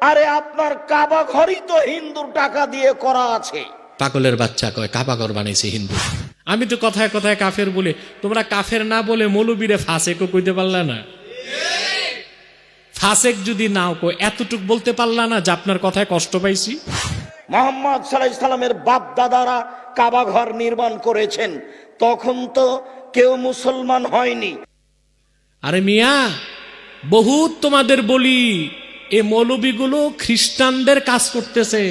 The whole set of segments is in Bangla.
আরে আপনার কাবা ঘরই তো হিন্দুর টাকা দিয়ে করা আছে। পাগলের বাচ্চা কয় কাবা ঘর বানাইছে হিন্দু। আমি তো কথায় কথায় কাফের বলে, তোমরা কাফের না বলে মৌলবীরে ফাসেকও কইতে পারলা না। ফাসেক যদি নাও কই, এতটুক বলতে পারলা না যে আপনার কথায় কষ্ট পাইছি। মুহাম্মদ সাল্লাল্লাহু আলাইহি সাল্লামের বাপ দাদারা কাবা ঘর নির্মাণ করেছেন, তখন তো কেউ মুসলমান হয়নি। আরে মিয়া, বহুত তোমাদের বলি, এ মৌলবীগুলো খ্রিস্টানদের কাজ করতেছে।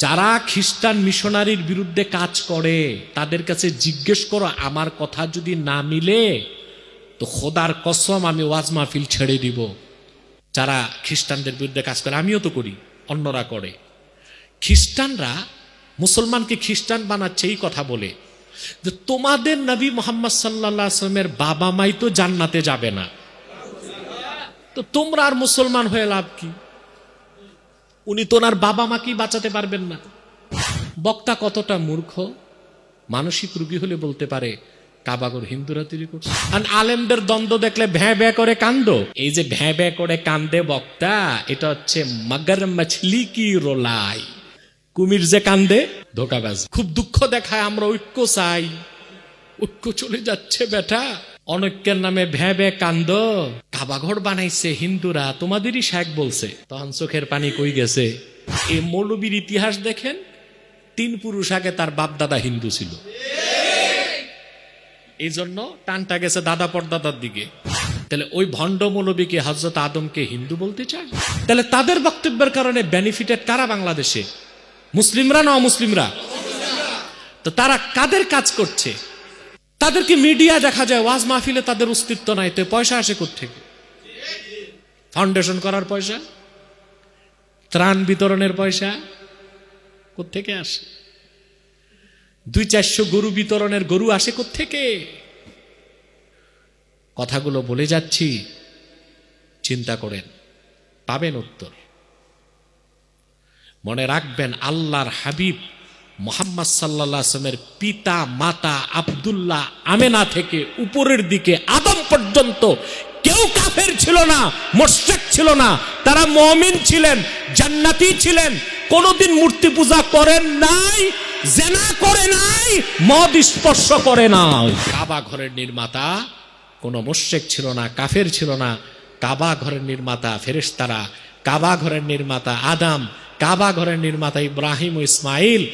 যারা খ্রিস্টান মিশনারির বিরুদ্ধে কাজ করে তাদের কাছে জিজ্ঞেস করো, আমার কথা যদি না মিলে তো খোদার কসম আমি ওয়াজ মাহফিল ছেড়ে দিব। যারা খ্রিস্টানদের বিরুদ্ধে কাজ করে, আমিও তো করি, অন্যরা করে। খ্রিস্টানরা মুসলমানকে খ্রিস্টান বানাচ্ছে এই কথা বলে যে তোমাদের নবী মুহাম্মদ সাল্লাল্লাহু আলাইহি ওয়াসাল্লামের বাবা মাই তো জান্নাতে যাবে না, তো তোমরা আর মুসলমান হয়ে লাভ কি? উনি তো ওনার বাবা মাকেই বাঁচাতে পারবেন না। বক্তা কতটা মূর্খ, মানসিক রোগী হলে বলতে পারে কাবাগর হিন্দুরা তৈরি করছে। আর আলেমদের দ্বন্দ্ব দেখলে ভ্যাঁ ভ্যাঁ করে কান্দ। এই যে ভ্যাঁ ভ্যাঁ করে কান্দে বক্তা, এটা হচ্ছে মগর মছলি কি রোলাই, কুমির যে কান্দে ধোকাবাজ। খুব দুঃখ দেখায়, আমরা ঐক্য চাই, ঐক্য চলে যাচ্ছে বেটা। অনৈক্যের নামে ভ্যাঁ ভ্যাঁ কান্দ। কাবাঘর বানাইছে হিন্দুরা, তোমাদেরই শেখ বলছে। তখন চোখের পানি কই গেছে। এই মৌলবীর ইতিহাস দেখেন, 3 পুরুষ আগে তার বাপ দাদা হিন্দু ছিল, এই জন্য টানটা গেছে দাদা পরদাদার দিকে। তাহলে ওই ভণ্ড মৌলবীকে হযরত আদমকে হিন্দু বলতে চায়? তাহলে তাদের বক্তব্যের কারণে বেনিফিটেড কারা বাংলাদেশে? মুসলিমরা না অমুসলিমরা? তো তারা কাদের কাজ করছে? তাদেরকে মিডিয়া দেখা যায়, ওয়াজ মাহফিলে তাদের অস্তিত্ব নাই, তো পয়সা আসে কোত্থেকে? ফাউন্ডেশন করার পয়সা, ত্রাণ বিতরণের পয়সা কোত্থেকে আসে? 200-400 গরু বিতরণের গরু আসে কোত্থেকে? কথাগুলো বলে যাচ্ছি, চিন্তা করেন, পাবেন উত্তর। মনে রাখবেন, আল্লাহর হাবিব মুহাম্মদ সাল্লাল্লাহু আলাইহি ওয়াসাল্লামের পিতা মাতা আব্দুল্লাহ আমেনা থেকে উপরের দিকে আদম পর্যন্ত কেউ কাফের ছিল না, মুশরিক ছিল না। তারা মুমিন ছিলেন, জান্নাতি ছিলেন, কোনোদিন মূর্তি পূজা করেন নাই, জেনা করে নাই, মদ স্পর্শ করে নাই। কাবা ঘরের নির্মাতা কোনো মুশরিক ছিল না, কাফের ছিল না। কাবা ঘরের নির্মাতা ফেরেশতারা, কাবা ঘরের নির্মাতা আদম, কাবা ঘরের নির্মাতা ইব্রাহিম ও ইসমাইল,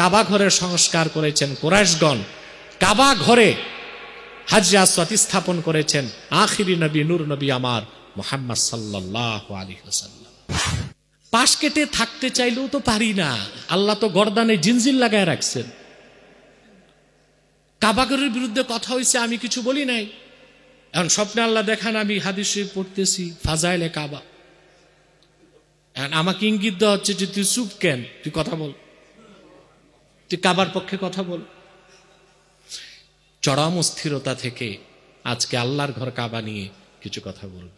কাবা ঘরের সংস্কার করেছেন কুরাইশগণ, কাবা ঘরে হাজরে আসওয়াদ স্থাপন করেছেন আখিরি নবী নূর নবী আমার মুহাম্মদ সাল্লাল্লাহু আলাইহি ওয়াসাল্লাম। পাশ কেটে থাকতে চাইলেও তো পারি না, আল্লাহ তো গর্দানে জিনজিল লাগায় রাখছেন। কাবা ঘরের বিরুদ্ধে কথা হয়েছে, আমি কিছু বলি নাই। এখন স্বপ্নে আল্লাহ দেখান, আমি হাদিস শরীফ পড়তেছি, ফাজাইলে কাবা। আমাকে ইঙ্গিত দেওয়া হচ্ছে যে তুই চুপ কেন, তুই কথা বল, তুই কাবার পক্ষে কথা বল। চরম অস্থিরতা থেকে আজকে আল্লাহর ঘর কাবা নিয়ে কিছু কথা বলব।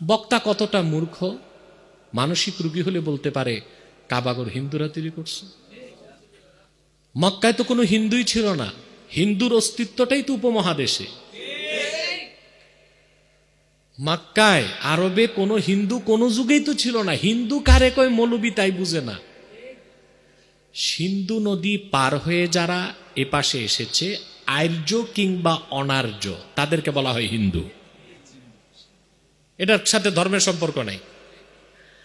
বক্তা কতটা মূর্খ, মানসিক রোগী হলে বলতে পারে কাবাগর হিন্দুরা তৈরি করছে। মক্কায় তো কোনো হিন্দুই ছিল না, হিন্দুর অস্তিত্বটাই তো উপমহাদেশে। মক্কায় আরবে কোনো হিন্দু কোনো যুগেই তো ছিল না। হিন্দু কারে কয় মৌলবী তাই বুঝে না। সিন্ধু নদী পার হয়ে যারা এপাশে এসেছে, আর্য কিংবা অনার্য, তাদেরকে বলা হয় হিন্দু। এটার সাথে ধর্মের সম্পর্ক নাই।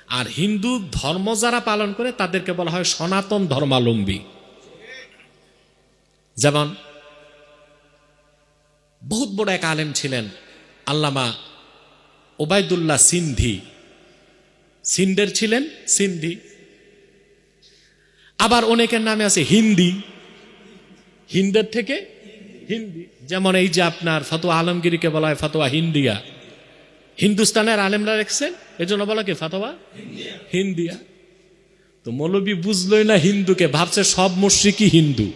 আর হিন্দু ধর্ম যারা পালন করে তাদেরকে বলা হয় সনাতন ধর্মাবলম্বী। যেমন বহুত বড় এক আলেম ছিলেন আল্লামা ওবায়দুল্লাহ সিন্ধি, সিন্ধের ছিলেন, সিন্ধি। আবার অনেকের নামে আছে হিন্দি, হিন্দের থেকে হিন্দি। যেমন এই যে আপনার ফতোয়া আলমগীরকে বলা হয় ফতোয়া হিন্দিয়া, হিন্দুস্তানের আলেমরা রেখেছেন, এই জন্য বলা কি ফতোয়া হিন্দিয়া। তো মৌলবী বুঝলই না হিন্দুকে, ভাবছে সব মুশরিকই হিন্দু।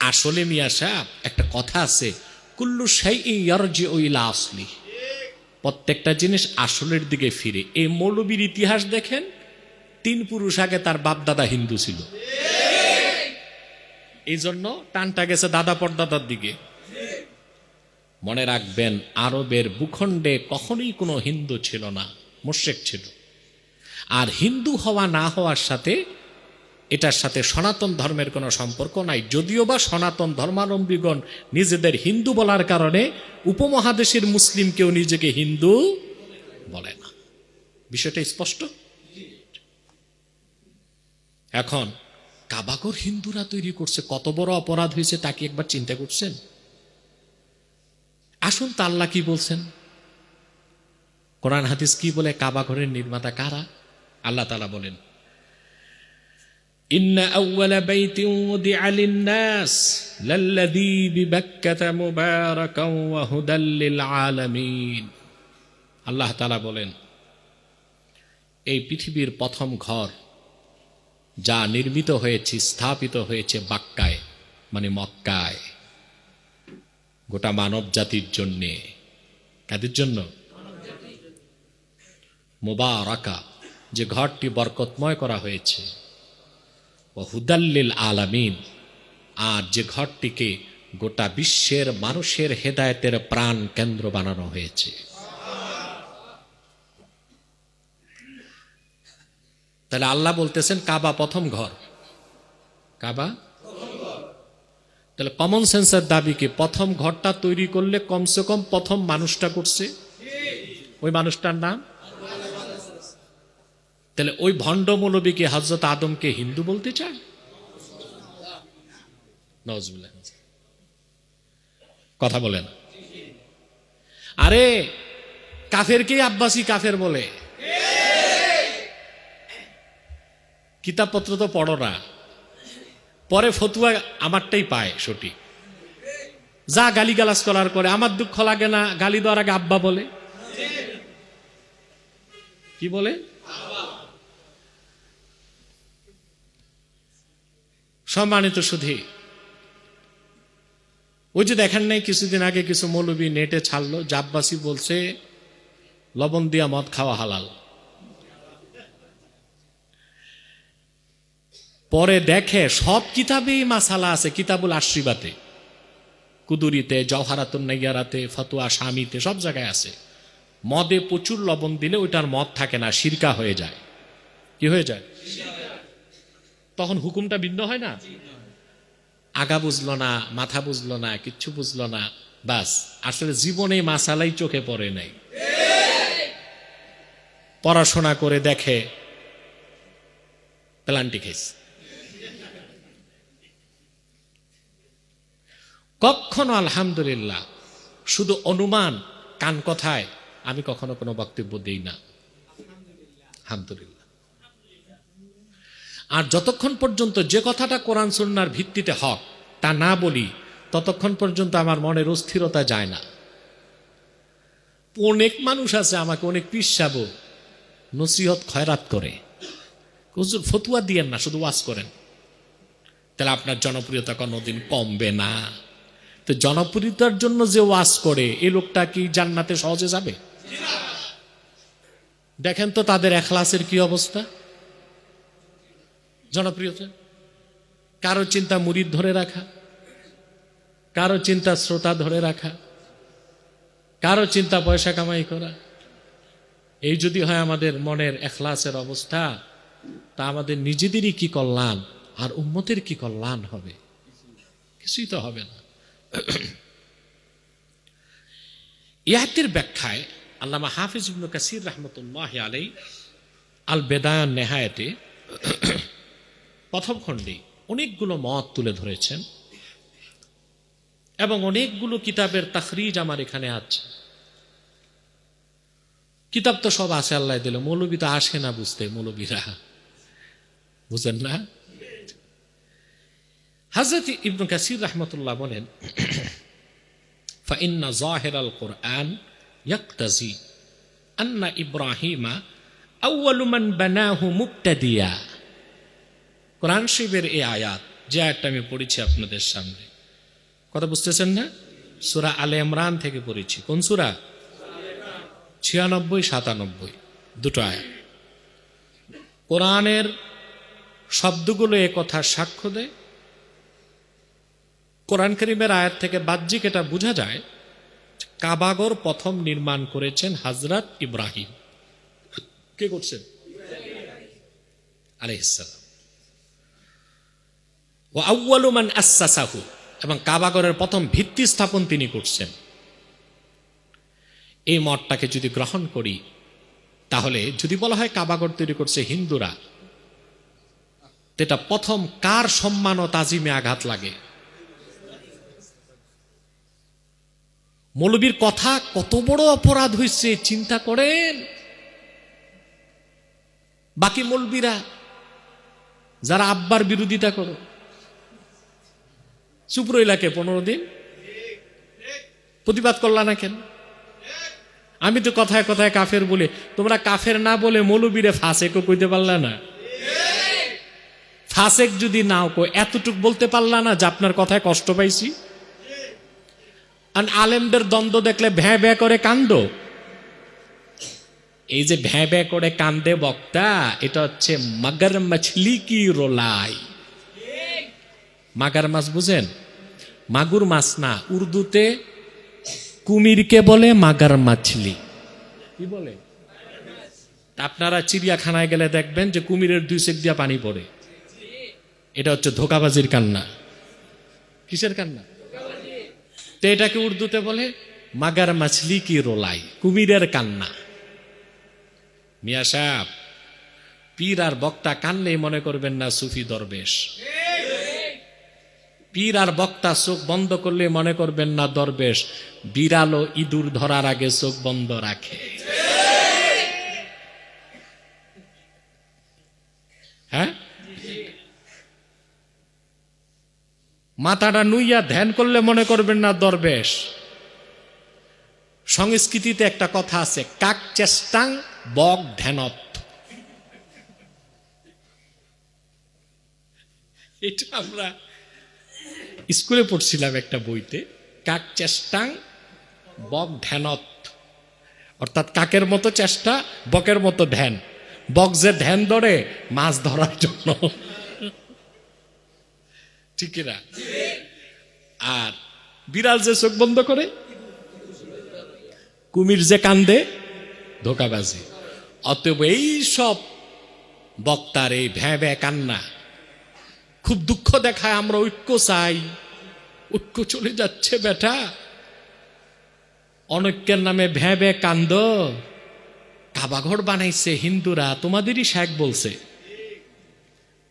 আসলে মিয়া সাহেব, একটা কথা আছে, কুল্লু শাইইন ইয়ারজিউ ইলা আসলি, প্রত্যেকটা জিনিস আসলের দিকে ফিরে। এই মৌলবীর ইতিহাস দেখেন, 3 পুরুষ আগে তার বাপ দাদা হিন্দু ছিল, এই জন্য টানটা গেছে দাদা পরদাদার দিকে। মনে রাখবেন, আরবের ভূখণ্ডে কখনোই কোনো হিন্দু ছিল না, মুশরিক ছিল। আর হিন্দু হওয়া না হওয়ার সাথে এটার সাথে সনাতন ধর্মের কোনো সম্পর্ক নাই। যদিও বা সনাতন ধর্মাবলম্বীগণ নিজেদের হিন্দু বলার কারণে উপমহাদেশের মুসলিম কেউ নিজেকে হিন্দু বলে না। বিষয়টা স্পষ্ট। এখন কাবাঘর হিন্দুরা তৈরি করছে, কত বড় অপরাধ হয়েছে তা কি একবার চিন্তা করছেন? আসুন তা আল্লাহ কি বলছেন, কোরআন হাদিস কি বলে, কাবাঘরের নির্মাতা কারা? আল্লাহ তাআলা বলেন, ইন্না আউওয়ালা বাইতিন উদিআ লিন-নাস লাল্লাযী বিবাক্কাতা মুবারাকান ওয়া হুদাল লিল আলামিন। আল্লাহ তাআলা বলেন, এই পৃথিবীর প্রথম ঘর যা নির্মিত হয়েছে, স্থাপিত হয়েছে বাক্কায়, মানে মক্কায়, গোটা মানব জাতির জন্যে। কাদের জন্য? মুবারাকা, যে ঘরটি বরকতময় করা হয়েছে, ও হুদাল্লিল আলামিন, আর যে ঘরটিকে গোটা বিশ্বের মানুষের হেদায়েতের প্রাণ কেন্দ্র বানানো হয়েছে। তাহলে আল্লাহ বলতেছেন কাবা প্রথম ঘর, কাবা। তাহলে কমন সেন্সের দাবি কি প্রথম ঘরটা তৈরি করলে কমসে কম প্রথম মানুষটা করছে, ওই মানুষটার নাম? তাহলে ওই ভণ্ড মৌলবী কি হযরত আদমকে হিন্দু বলতে চায়? নাউজুবিল্লাহ, কথা বলেন। আরে কাফেরকে আব্বাসী কাফের বলে। কিতাবপত্র তো পড়ো না, পরে ফতুয়া আমারটাই পায় সঠিক। যা গালিগালাজ করার করে আমার দুঃখ লাগে না, গালি দেওয়ার আগে আব্বা বলে। কি বলে? সম্মানিত সুধী, ওই যে দেখেন নাই কিছুদিন আগে কিছু মৌলবী নেটে ছাড়লো, আব্বাসী বলছে লবণ দিয়া মদ খাওয়া হালাল। পরে দেখে সব কিতাবেই মাসালা আছে, কিতাবুল আশরিবাতে, কুদুরিতে, জওহারাতুন নাইয়ারাতে, ফতোয়া শামিতে, সব জায়গায় আছে। মদে প্রচুর লবণ দিলে ওইটার মদ থাকে না, শিরকা হয়ে যায়। কি হয়ে যায়? তখন হুকুমটা ভিন্ন হয় না? আগা বুঝলো না, মাথা বুঝলো না, কিচ্ছু বুঝলো না, বাস আসলে জীবনে মাসালাই চোখে পড়ে নাই। পড়াশোনা করে দেখে প্লান্টি খাইছে। কখনো আলহামদুলিল্লাহ শুধু অনুমান, কান কথায় আমি কখনো কোনো বক্তব্য দেই না, আলহামদুলিল্লাহ। আর যতক্ষণ পর্যন্ত যে কথাটা কোরআন সুন্নাহর ভিত্তিতে হক তা না বলি, ততক্ষণ পর্যন্ত আমার মনের অস্থিরতা যায় না। অনেক মানুষ আছে আমাকে অনেক পিসাবো নসিহত খয়রাত করে, হুজুর ফতুয়া দিয়েন না, শুধু ওয়াজ করেন, তাহলে আপনার জনপ্রিয়তা কোনোদিন কমবে না। তো জনপ্রিয়তার জন্য যে ওয়াজ করে এই লোকটা কি জান্নাতে সহজে যাবে? দেখেন তো তাদের এখলাসের কি অবস্থা। জনপ্রিয়তা, কারো চিন্তা মুরিদ ধরে রাখা, কারো চিন্তা শ্রোতা ধরে রাখা, কারো চিন্তা পয়সা কামাই করা। এই যদি হয় আমাদের মনের এখলাসের অবস্থা, তা আমাদের নিজেদেরই কি কল্যাণ আর উম্মতের কি কল্যাণ হবে? কিছুই তো হবে না। ইয়াতের ব্যাখ্যায় আল্লামা হাফিজ ইবনে কাসির রাহমাতুল্লাহি আলাইহি আল বেদায়া নেহায়াতে প্রথম খণ্ডে অনেকগুলো মত তুলে ধরেছেন এবং অনেকগুলো কিতাবের তাখরিজ আমার এখানে আছে। কিতাব তো সব আছে আল্লাহ দিলে, মৌলবী তো আসে না বুঝতে, মৌলবীরা বুঝেন না। হযরত ইবনে কাসির রাহমাতুল্লাহ বলেন, ফাইন্না যাহিরাল কুরআন ইয়াকতাজি আন্না ইব্রাহিমা আউয়ালু মান বানাহু মুবতাদিয়া। কোরআন শরীফের এই আয়াত, যে আয়াতটা আমি পড়েছি আপনাদের সামনে, কথা বুঝতেছেন না? সূরা আলে ইমরান থেকে পড়েছি। কোন সূরা? 96, 97 দুটো আয়াত। কোরআনের শব্দগুলো এ কথা সাক্ষ্য দেয়। কোরআন কারীমের আয়াত থেকে বাহ্যিক এটা বোঝা যায় কাবাগর প্রথম নির্মাণ করেছেন হযরত ইব্রাহিম। কে করছেন? আলাইহিস সালাম। ওয়া আউয়ালু মান আসসাসাহু, এবং কাবাগরের প্রথম ভিত্তি স্থাপন তিনি করছেন। এই মতটাকে যদি গ্রহণ করি, তাহলে যদি বলা হয় কাবাগর তৈরি করছে হিন্দুরা, এটা প্রথম কার সম্মান ও তাজিমে আঘাত লাগে? মৌলবীর কথা কত বড় অপরাধ হয়েছে চিন্তা করেন। বাকি মৌলবীরা যারা আব্বার বিরোধিতা করো, চুপ রইলাকে 15 দিন, প্রতিবাদ করলা না কেন? আমি তো কথায় কথায় কাফের বলে, তোমরা কাফের না বলে মৌলবীরে ফাসেকও কইতে পারলা না। ফাসেক যদি নাও কো, এতটুক বলতে পারলা না যে আপনার কথায় কষ্ট পাইছি। আর আলেমদের দ্বন্দ্ব দেখলে ভ্যাঁ ভ্যাঁ করে কান্দ। এই যে ভ্যাঁ ভ্যাঁ করে কান্দে বক্তা, এটা হচ্ছে মাগার মাছলি কি রোলাই। মাগার মাছ বুঝেন? মাগুর মাছ না, উর্দুতে কুমিরকে বলে মাগার মাছলি। কি বলে? আপনারা চিড়িয়াখানায় গেলে দেখবেন যে কুমিরের 2 সেক দিয়া পানি পড়ে। এটা হচ্ছে ধোকাবাজির কান্না। কিসের কান্না? তো এটাকে উর্দুতে বলে মাগার মাছলি কি রোলাই, কুমিরের কান্না। মিয়া সাহেব, পীর আর বক্তা কানলেই মনে করবেন না সুফি দরবেশ। পীর আর বক্তা চোখ বন্ধ করলে মনে করবেন না দরবেশ। বিড়ালও ইঁদুর ধরার আগে চোখ বন্ধ রাখে। হ্যাঁ, মাথাটা নুইয়া ধ্যান করলে মনে করবেন না দরবেশ। সংস্কৃতিতে একটা কথা আছে, কাক চেষ্টাং বক ধ্যানত। এটা আমরা স্কুলে পড়ছিলাম একটা বইতে, কাক চেষ্টাং বক ধ্যানত, অর্থাৎ কাকের মতো চেষ্টা, বকের মতো ধ্যান। বক যে ধ্যান ধরে মাছ ধরার জন্য, ঠিক না? আর বিড়াল যে চোখ বন্ধ করে, কুমির যে কান্দে, ধোকাবাজি। অতএব এই সব বক্তার এই ভ্যাঁ ভ্যাঁ কান্না খুব দুঃখ দেখায়। আমরা ঐক্য চাই, ঐক্য চলে যাচ্ছে বেটা। অনৈক্যের নামে ভ্যাঁ ভ্যাঁ কান্দ। কাবাঘর বানাইছে হিন্দুরা, তোমাদেরই শেখ বলছে।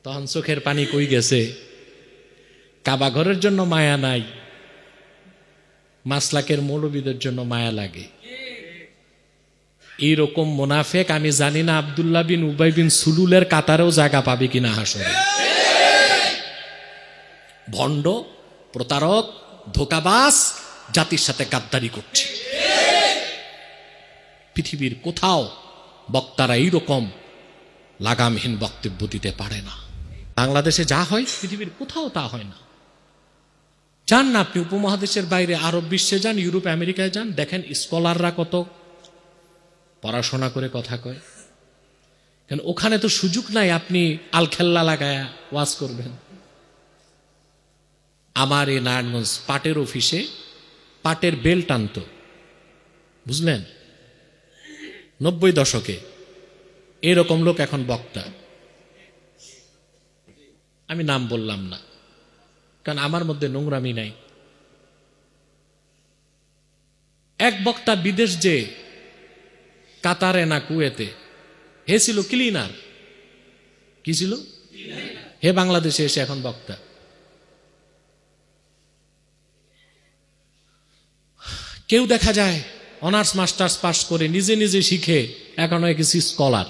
তখন চোখের পানি কই গেছে? কাবাঘরের জন্য মায়া নাই, মাসলাকের মৌলবীদের জন্য মায়া লাগে। এইরকম মুনাফেক আমি জানি না আব্দুল্লাহ বিন উবাই বিন সুলুলের কাতারেও জায়গা পাবে কিনা হাসরে। ভণ্ড, প্রতারক, ধোকাবাজ, জাতির সাথে গাদ্দারি করছে। পৃথিবীর কোথাও বক্তারা এইরকম লাগামহীন বক্তব্য দিতে পারে না। বাংলাদেশে যা হয় পৃথিবীর কোথাও তা হয় না। যান না আপনি উপমহাদেশের বাইরে, আরব বিশ্বে যান, ইউরোপ আমেরিকায় যান, দেখেন স্কলাররা কত পড়াশোনা করে কথা কয়। কারণ ওখানে তো সুযোগ নাই আপনি আলখেল্লা লাগায়া ওয়াজ করবেন। আমার এই নারায়ণগঞ্জ পাটের অফিসে পাটের বেল টানত, বুঝলেন, 90 দশকে। এরকম লোক এখন বক্তা। আমি নাম বললাম না, কারণ আমার মধ্যে নোংরামি নাই। এক বক্তা বিদেশ যে কাতারে না কুয়েতে, হে ছিল ক্লিনার। কি ছিল? হে বাংলাদেশে এসে এখন বক্তা। কেউ দেখা যায় অনার্স মাস্টার্স পাস করে নিজে নিজে শিখে এখন হয়ে গেছি স্কলার।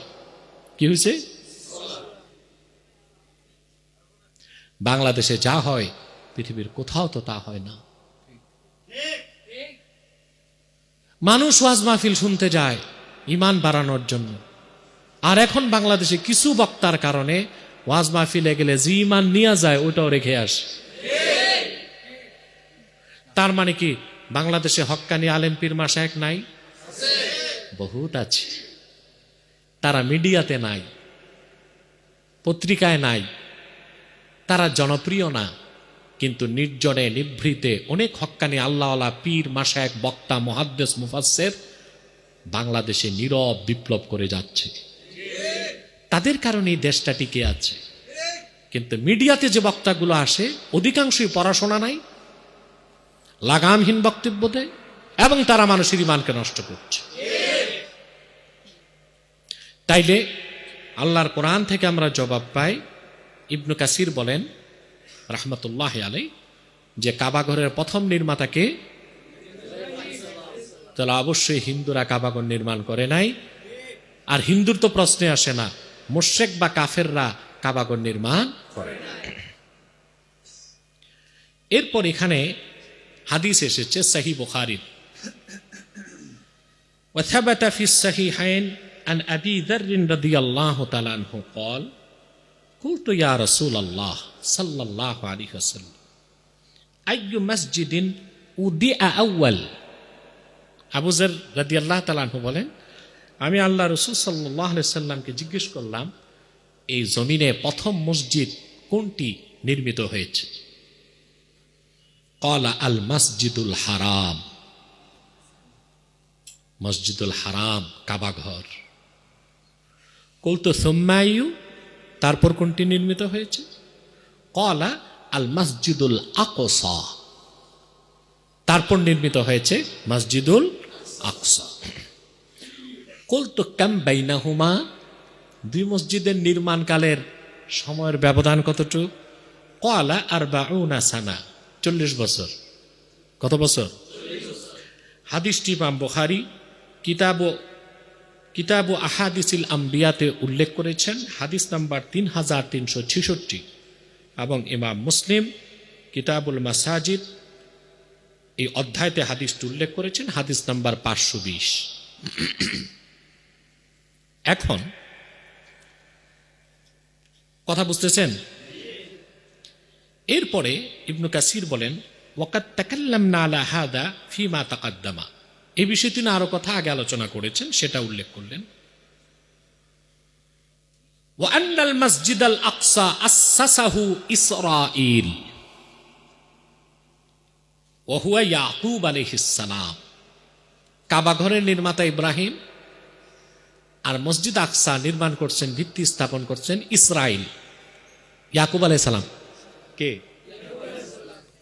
কি হয়েছে? বাংলাদেশে যা হয় পৃথিবীর কোথাও তো তা হয় না। মানুষ ওয়াজ মাহফিল শুনতে যায় ঈমান বাড়ানোর জন্য, আর এখন বাংলাদেশে কিছু বক্তার কারণে ওয়াজ মাহফিলে গেলে যে ঈমান নিয়ে যায় ওটাও রেখে আসে। তার মানে কি বাংলাদেশে হক্কানি আলেম পীর মাশায়েখ নাই? বহুত আছে। তারা মিডিয়াতে নাই, পত্রিকায় নাই, তারা জনপ্রিয় না, কিন্তু নির্জনে নিভৃতে অনেক হক্কানি আল্লাহওয়ালা পীর মাশায়েখ বক্তা মুহাদ্দিস মুফাসসির বাংলাদেশে নীরব বিপ্লব করে যাচ্ছে। তাদের কারণে এই দেশটা টিকে আছে। কিন্তু মিডিয়াতে যে বক্তাগুলো আসে অধিকাংশই পড়াশোনা নাই, লাগামহীন বক্তব্য দেয় এবং তারা মানুষের ঈমানকে নষ্ট করছে। তাইলে আল্লাহর কোরআন থেকে আমরা জবাব পাই। ইবনু কাসির বলেন রাহমাতুল্লাহি আলাইহি যে কাবাঘরের প্রথম নির্মাতা কে? তাহলে অবশ্যই হিন্দুরা কাবাঘর নির্মাণ করে নাই। আর হিন্দুর তো প্রশ্নে আসে না, মুশরিক বা কাফেররা কাবাঘর নির্মাণ করে না। এরপর এখানে হাদিস এসেছে সহিহ বুখারীর, ওয়া থাবাতা ফিস সহিহাইন আন আবি যার রাদিয়াল্লাহু তাআলা আনহু قال قلت يا رسول الله صلى الله عليه وسلم أي مسجد উদিআ আউয়াল। আবু যার রাদিয়াল্লাহু তাআলা আনহু বলেন, আমি আল্লাহ রাসূল সাল্লাল্লাহু আলাইহি সাল্লামকে জিজ্ঞেস করলাম এই জমিনে প্রথম মসজিদ কোনটি নির্মিত হয়েছে? ক্বালা আল মসজিদুল হারাম, মসজিদুল হারাম কাবাঘর। কুলতু সুম্মা আইয়ু, তারপর কোনটি নির্মিত হয়েছে? ক্বালা আল মসজিদুল আকসা, তারপর নির্মিত হয়েছে মসজিদুল আকসা। কুলতু কাম বাইনাহুমা, দুই মসজিদের নির্মাণকালের সময়ের ব্যবধান কতটুকু? ক্বালা আরবাউনা সানা, 40 বছর। কত বছর? হাদিসটি ইমাম বুখারী কিতাব আহাদিসিল আম্বিয়াতে উল্লেখ করেছেন, হাদিস নাম্বার 3366, এবং ইমাম মুসলিম কিতাবুল মাসাজিদ এই অধ্যায়তে হাদিসটি উল্লেখ করেছেন, হাদিস নাম্বার 520। এখন কথা বুঝতেছেন? এরপরে ইবনু কাসির বলেন, ওয়াকাদ তাকাল্লামনা আলা হাদা ফিমা তাকাদ্দামা, এই বিষয়ে তিনি আরো কথা আগে আলোচনা করেছেন, সেটা উল্লেখ করলেন। ওয়া আন্নাল মসজিদাল আকসা আসসাসাহু ইসরাঈল ওয়া হুয়া ইয়াকুব আলাইহিস সালাম। কাবা ঘরের নির্মাতা ইব্রাহিম, আর মসজিদ আকসা নির্মাণ করছেন, ভিত্তি স্থাপন করছেন ইসরাইল, ইয়াকুব আলাইহিস সালাম। কে?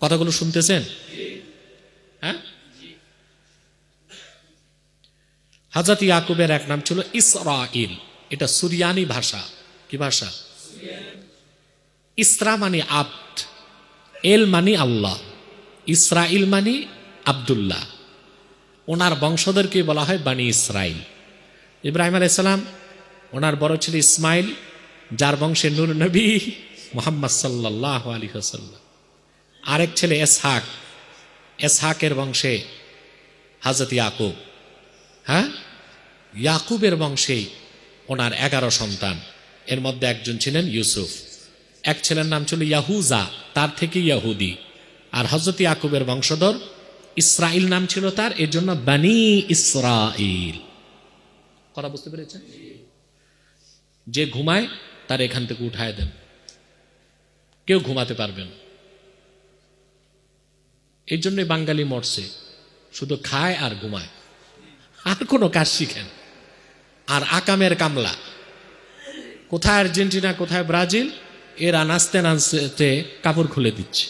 কথাগুলো শুনতেছেন? হ্যাঁ, হযরত ইয়াকুবের এক নাম ছিল ইসরাইল, এটা সুরিয়ানি ভাষা। কি ভাষা? ইসরা মানে আব্দ, এল মানে আল্লাহ, ইসরাইল মানে আব্দুল্লাহ। ওনার বংশধরকে বলা হয় বানি ইসরাইল। ইব্রাহিম আলাইহিস সালাম, ওনার বড় ছেলে ইসমাইল, যার বংশে নূর নবী মুহাম্মদ সাল্লাল্লাহু আলাইহি ওয়াসাল্লাম। আরেক ছেলে ইসহাক, ইসহাকের বংশে হযরত ইয়াকুব। হ্যাঁ, ইয়াকুবের বংশে ওনার 11 সন্তান, এর মধ্যে একজন ছিলেন ইউসুফ। এক ছেলের নাম ছিল ইয়াহুজা, তার থেকে ইয়াহুদি। আর হযরত ইয়াকুবের বংশধর ইসরাইল নাম ছিল তার, এর জন্য বানি ইসরাইল। কথা বুঝতে পেরেছেন? যে ঘুমায় তার এখান থেকে উঠায় দেন, কেউ ঘুমাতে পারবেন। এই জন্য বাঙালি মরছে, শুধু খায় আর ঘুমায়, আর কোনো কাজ শিখেন। আর আকামের কামলা, কোথায় আর্জেন্টিনা কোথায় ব্রাজিল, এরা নাচতে নাচতে কাপড় খুলে দিচ্ছে।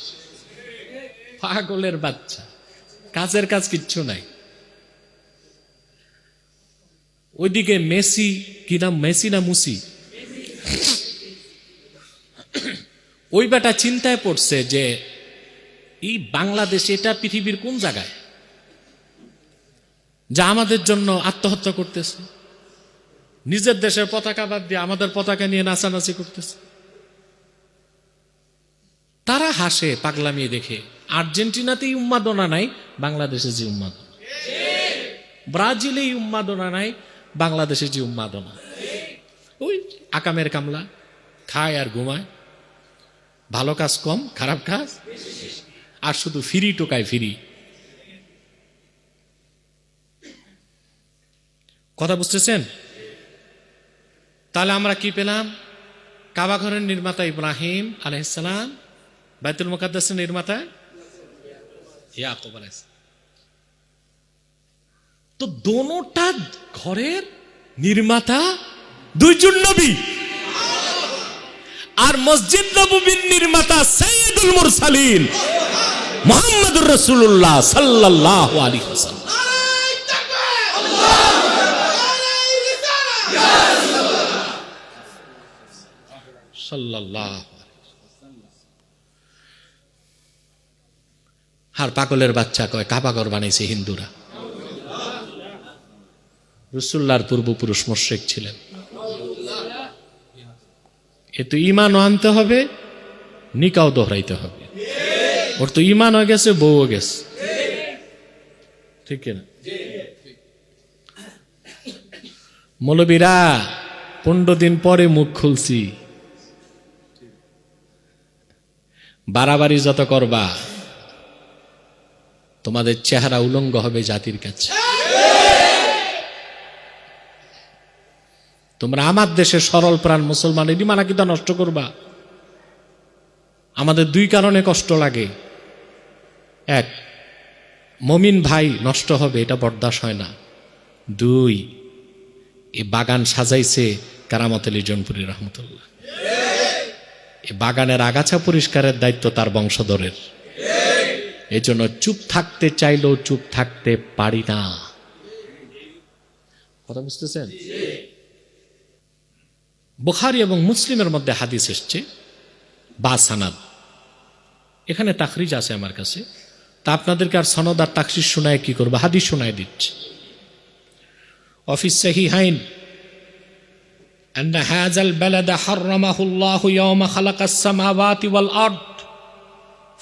পাগলের বাচ্চা, কাজের কাজ কিচ্ছু নাই। ওইদিকে মেসি, কি নাম, মেসি না মুসি, ওই বেটা চিন্তায় পড়ছে যে এই বাংলাদেশ এটা পৃথিবীর কোন জায়গায়, যা আমাদের জন্য আত্মহত্যা করতেছে, নিজের দেশের পতাকা বাদ দিয়ে আমাদের পতাকা নিয়ে নাচানাচি করতেছে। তারা হাসে পাগলামি দেখে। আর্জেন্টিনাতেই উন্মাদনা নাই, বাংলাদেশে যে উন্মাদনা, ব্রাজিলেই উন্মাদনা নাই, বাংলাদেশে যে উন্মাদনা। ওই আকামের কামলা, খায় আর ঘুমায়, ভালো কাজ কম, খারাপ কাজ, আর শুধু ফিরি টোকায় ফিরি। কথা বুঝতেছেন? তাহলে আমরা কি পেলাম? কাবা ঘরের নির্মাতা ইব্রাহিম আলাইহিস সালাম, বাইতুল মুকাদ্দাসের নির্মাতা ইয়াকুব আলাইহিস সালাম। তো দোনোটা ঘরের নির্মাতা দুইজন নবী, আর মসজিদ নববীর নির্মাতা সাইয়্যিদুল মুরসালিন মুহাম্মদুর রাসূলুল্লাহ সাল্লাল্লাহু আলাইহি ওয়াসাল্লাম। সাল্লাল্লাহু আর পাগলের বাচ্চা কয় কাবাঘর বানাইছে হিন্দুরা। রাসূলুল্লাহর পূর্বপুরুষ মুশরিক ছিলেন। এ তো ঈমানও আনতে হবে, নিকাও দোহরাইতে হবে। ওর তো ঈমান হয়ে গেছে, বউও গেছে, ঠিক না? মৌলবীরা 15 দিন পরে মুখ খুলছি, বাড়াবাড়ি যত করবা তোমাদের চেহারা উলঙ্গ হবে জাতির কাছে। তোমরা আমার দেশে সরল প্রাণ মুসলমানের ঈমান আকীদা নষ্ট করবা। আমাদের দুই কারণে কষ্ট লাগে। এক, মুমিন ভাই নষ্ট হবে, এটা বরদাস্ত হয় না। দুই, এই বাগান সাজাইছে কারামত আলী জনপুরি রহমতুল্লাহ, এই বাগানের আগাছা পরিষ্কারের দায়িত্ব তার বংশধরের। এই জন্য চুপ থাকতে চাইলেও চুপ থাকতে পারি না। কথা বুঝতেছেন? বুখারী এবং মুসলিমের মধ্যে হাদিস এসছে বা সানাদ, এখানে তাখরিজ আছে আমার কাছে, তা আপনাদেরকে আর সনদ আর তাখরিজ শোনায় কি করবো, হাদিস শোনায় দিচ্ছে। অফিস সহিহাইন أن هذا البلد حرمه الله يوم خلق السماوات والأرض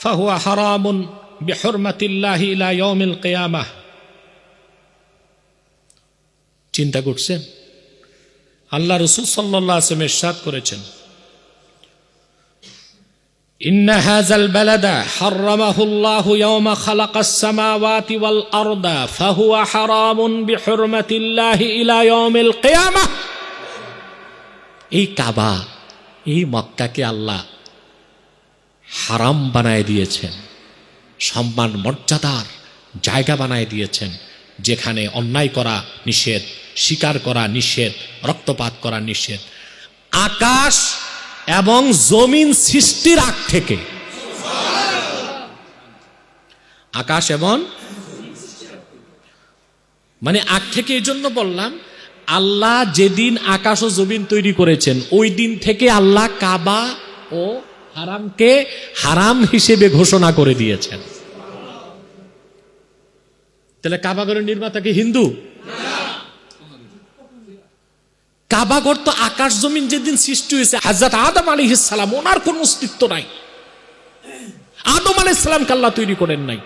فهو حرام بحرمة الله إلى يوم القيامة। চিন্তা করছেন? আল্লাহ রাসূল সাল্লাল্লাহু আলাইহি ওয়াসাল্লাম ইরশাদ করেছেন, إن هذا البلد حرمه الله يوم خلق السماوات والأرض فهو حرام بحرمة الله إلى يوم القيامة। এই কাবা, এই মক্কাকে আল্লাহ হারাম বানায় দিয়েছেন, সম্মান মর্যাদার জায়গা বানায় দিয়েছেন, যেখানে অন্যায় করা নিষেধ, শিকার করা নিষেধ, রক্তপাত করা নিষেধ। আকাশ এবং জমিন সৃষ্টির আগ থেকে, আকাশ এবং মানে আগ থেকে এই জন্য বললাম, আল্লাহ যেদিন আকাশ ও জমিন তৈরি করেছেন ওই দিন থেকে আল্লাহ কাবা ও হারামকে হারাম হিসেবে ঘোষণা করে দিয়েছেন। তাহলে কাবাঘরের নির্মাতাকে হিন্দু? কাবাঘর তো আকাশ জমিন যেদিন সৃষ্টি হয়েছে হযরত আদম আলাইহিস সালাম, ওনার কোন অস্তিত্ব নাই। আদম আলাইহিস সালামকে আল্লাহ তৈরি করেন নাই।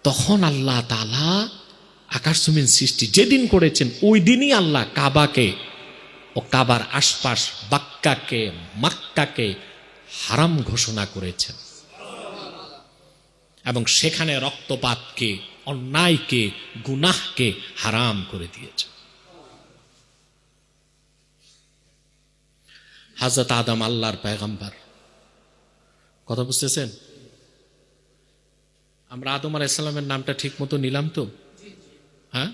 তখন আল্লাহ তাআলা আকাশ জমিন সৃষ্টি যেদিন করেছেন ওই দিনই আল্লাহ কাবাকে ও কাবার আশপাশ বাক্কাকে মাক্কাকে হারাম ঘোষণা করেছেন, এবং সেখানে রক্তপাতকে, অন্যায়কে, গুনাহকে হারাম করে দিয়েছেন। হযরত আদম আল্লাহর পয়গম্বর, কথা বুঝতেছেন? আমরা আদম আলাইহিস সালামের নামটা ঠিক মতো নিলাম তো? হ্যাঁ,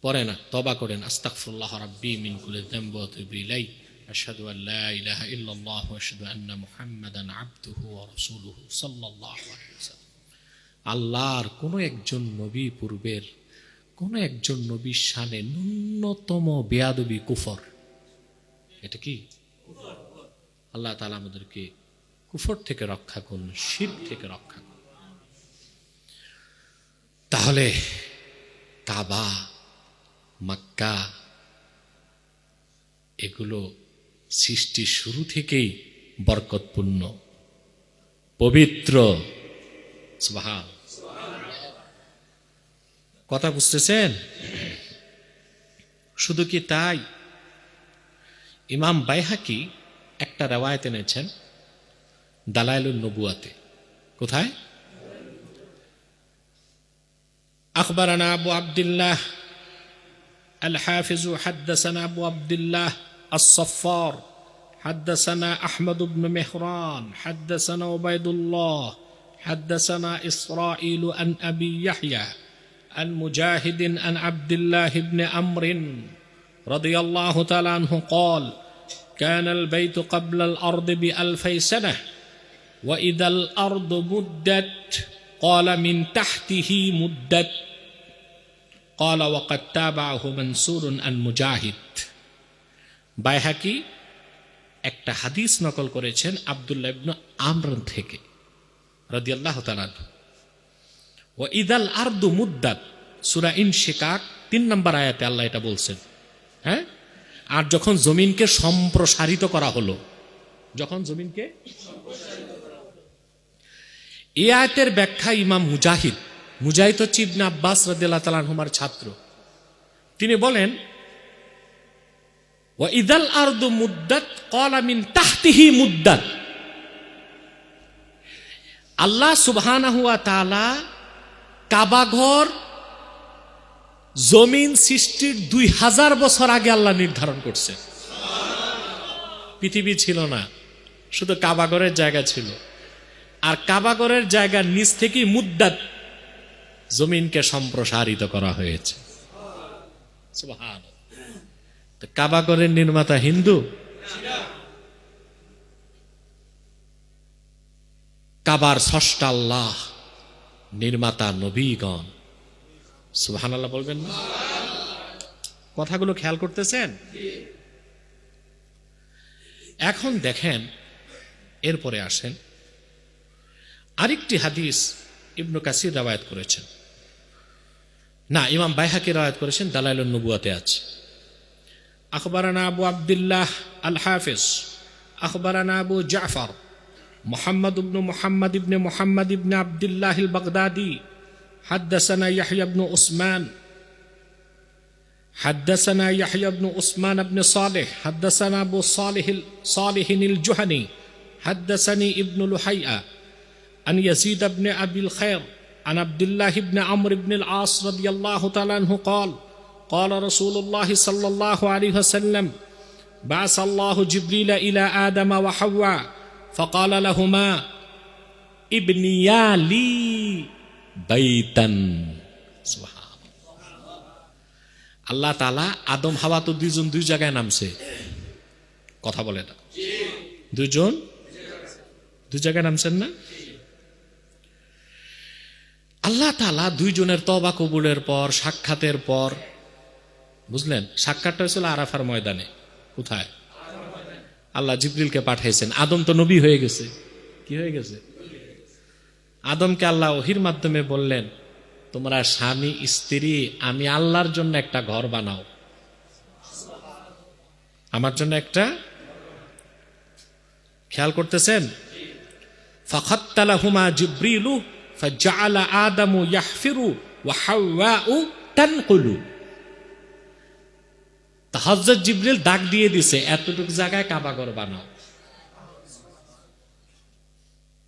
পরে না, তওবা করেন, আস্তাগফিরুল্লাহ রাব্বি মিন কুল্লি যামবি ওয়া আতুবু ইলাইহি, আশহাদু আল লা ইলাহা ইল্লাল্লাহ ওয়া আশহাদু আন্না মুহাম্মাদান আবদুহু ওয়া রাসূলুহু সাল্লাল্লাহু আলাইহি ওয়াসাল্লাম। আল্লাহর কোন একজন নবী পূর্বের কোন একজন নবীর শানে ন্যূনতম বেয়াদবি কুফর। এটা কি? আল্লাহ তাআলা আমাদেরকে কুফর থেকে রক্ষা করুন, শিরক থেকে রক্ষা করুন। তাহলে কাবা, মক্কা এগুলো সৃষ্টির শুরু থেকেই বরকতপূর্ণ, পবিত্র। সুবহান, কথা বুঝতেছেন? শুধু কি তাই, ইমাম বাইহাকি একটা রিওয়ায়াত এনেছেন দালাইলুন নবুয়াতে। কোথায়? أخبرنا أبو عبد الله الحافظ حدثنا أبو عبد الله الصفار حدثنا أحمد بن مهران حدثنا عبيد الله حدثنا إسرائيل عن أبي يحيى عن مجاهد عن عبد الله بن عمرو رضي الله تعالى عنه قال كان البيت قبل الأرض ب2000 سنة وإذا الأرض مدت قال من تحته مدت قال وقد تابعه منصور عن مجاهد বাইহাকি একটা হাদিস নকল করেছেন আব্দুল্লাহ ইবনে আমর থেকে রাদিয়াল্লাহু তাআলা ওয়া ইদাল আরদু মুদ্দাত সূরা ইনশিকাক 3 নম্বর আয়াতে আল্লাহ এটা বলছেন। হ্যাঁ, আর যখন জমিনকে সম্প্রসারিত করা হলো, যখন জমিনকে এই আয়াতের ব্যাখ্যা ইমাম মুজাহিদ হচ্ছে ইবনে আব্বাস রাদিয়াল্লাহু তাআলা আনহুমার ছাত্র। তিনি বলেন ওয়া ইদাল আরদু মুদ্দাত ক্বালা মিন তাহতিহি মুদ্দাত। আল্লাহ সুবহানাহু ওয়া তাআলা কাবাঘর জমিন সৃষ্টির 2000 বছর আগে আল্লাহ নির্ধারণ করছে। পৃথিবী ছিল না, শুধু কাবাঘরের জায়গা ছিল, আর কাবাঘরের জায়গার নিচ থেকেই মুদ্দাত জমিনকে সম্প্রসারিত করা হয়েছে। সুবহানাল্লাহ। তো কাবাঘরের নির্মাতা হিন্দু, কাবার স্রষ্টা আল্লাহ, নির্মাতা নবীগণ। সুবহানাল্লাহ বলবেন না? কথাগুলো খেয়াল করতেছেন? এখন দেখেন, এরপরে আসেন আরেকটি হাদিস ইবনে কাসির রওয়ায়াত করেছেন, না ইমাম বাইহাকি রওয়ায়াত করেছেন, দালাইলুন নবুয়াতে আছে। আখবারানা আবু আব্দুল্লাহ আল হাফিজ আখবারানা আবু জাফর মুহাম্মদ ইবনে মুহাম্মদ ইবনে আব্দুল্লাহ আল বাগদাদি حدثنا يحيى بن عثمان بن صالح حدثنا أبو صالح الجهني حدثني ابن لحيئة عن يزيد بن أبي الخير عن عبد الله بن عمرو بن العاص رضي الله تعالى عنه قال قال رسول الله صلى الله عليه وسلم بعث الله جبريل إلى آدم وحواء فقال لهما ابنيا لي বাইতান। আল্লাহ তাআলা আদম হাওয়া তো দুইজন দুই জায়গায় নামছে, কথা বলে না, দুইজন দুই জায়গায় নামছেন না? আল্লাহ তাআলা দুইজনের তওবা কবুলের পর, সাক্ষাতের পর, বুঝলেন, সাক্ষাৎটা হয়েছিল আরাফার ময়দানে। কোথায়? আল্লাহ জিবরিলকে পাঠাইছেন। আদম তো নবী হয়ে গেছে। কি হয়ে গেছে? আদমকে আল্লাহ ওহির মাধ্যমে বললেন, তোমরা স্বামী স্ত্রী আমি আল্লাহর জন্য একটা ঘর বানাও, আমার জন্য একটা। খেয়াল করতেছেন? ফাখাত্তালাহুমা জিবরিলু ফাজআলা আদামু ইয়াহফিরু ওয়া হাওয়াউ তানকুলু। তা হযরত জিবরিল ডাক দিয়ে দিছে, এতটুকু জায়গায় কাবা ঘর বানাও।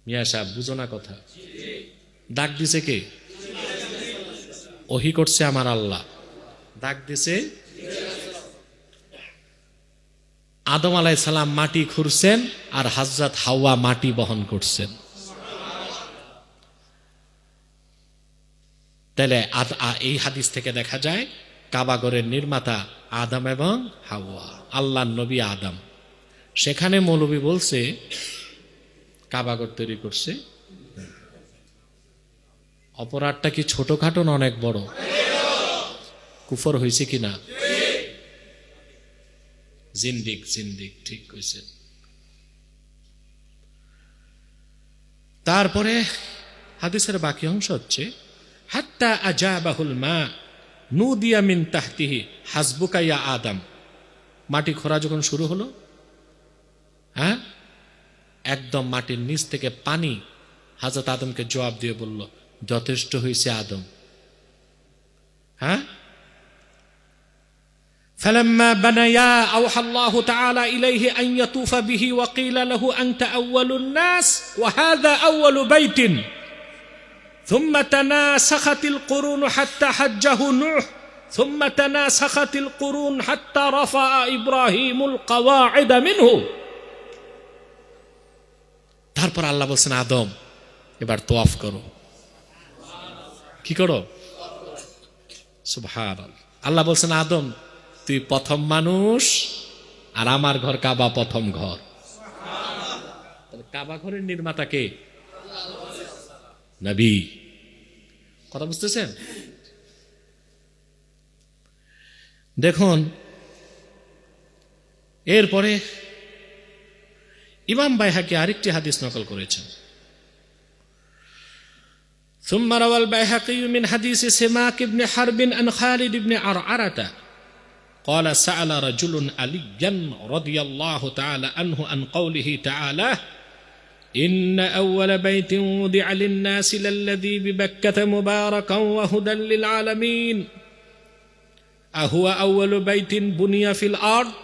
মিয়া সাহেব বুঝো না কথা? ডাক দিছে কে? ওহি করছে আমার আল্লাহ। ডাক দিছে আদম আলাইহিস সালাম মাটি খুঁড়ছেন, আর হযরত হাওয়া মাটি বহন করছেন। তাহলে এই হাদিস থেকে দেখা যায় কাবাঘরের নির্মাতা আদম এবং হাওয়া, আল্লাহর নবী আদম। সেখানে মৌলবী বলছে কাবাঘর তৈরি করছে। অপরাধটা কি ছোটখাটো না অনেক বড়? কুফর হয়েছে কিনা? জিন্দিক ঠিক কইছেন। তারপরে হাদিসের বাকি অংশ হচ্ছে হাত্তা আজাবাহুল মা নুদিয়া মিন তাহতিহি হাসবুকা ইয়া আদম। মাটি খোঁড়া যখন শুরু হলো, হ্যাঁ, একদম মাটির নিচ থেকে পানি হযরত আদমকে জবাব দিয়ে বলল, যথেষ্ট হয়েছে আদম। হ্যাঁ, فلما بنيا أوحى الله تعالى إليه أن يطوف به وقيل له أنت أول الناس وهذا أول بيت ثم تناسخت القرون حتى حجه نوح ثم تناسخت القرون حتى رفع إبراهيم القواعد منه তারপর আল্লাহ বলছেন আদম এবার তোয়াফ করো। কি করো? সুবহানাল্লাহ। আল্লাহ বলছেন আদম তুই প্রথম মানুষ, আর আমার ঘর কাবা প্রথম ঘর। কাবা ঘরের নির্মাতা কে? নবী। কথা বুঝতেছেন? দেখুন এরপরে ইমাম বাইহাকি আরেকটি হাদিস নকল করেছেন। ثم روى البيهقي من حديث سماك بن حرب عن خالد بن عرعرة قال سأل رجل عليا رضي الله تعالى عنه عن قوله تعالى إن أول بيت وضع للناس للذي ببكة مباركا وهدى للعالمين أهو أول بيت بني في الأرض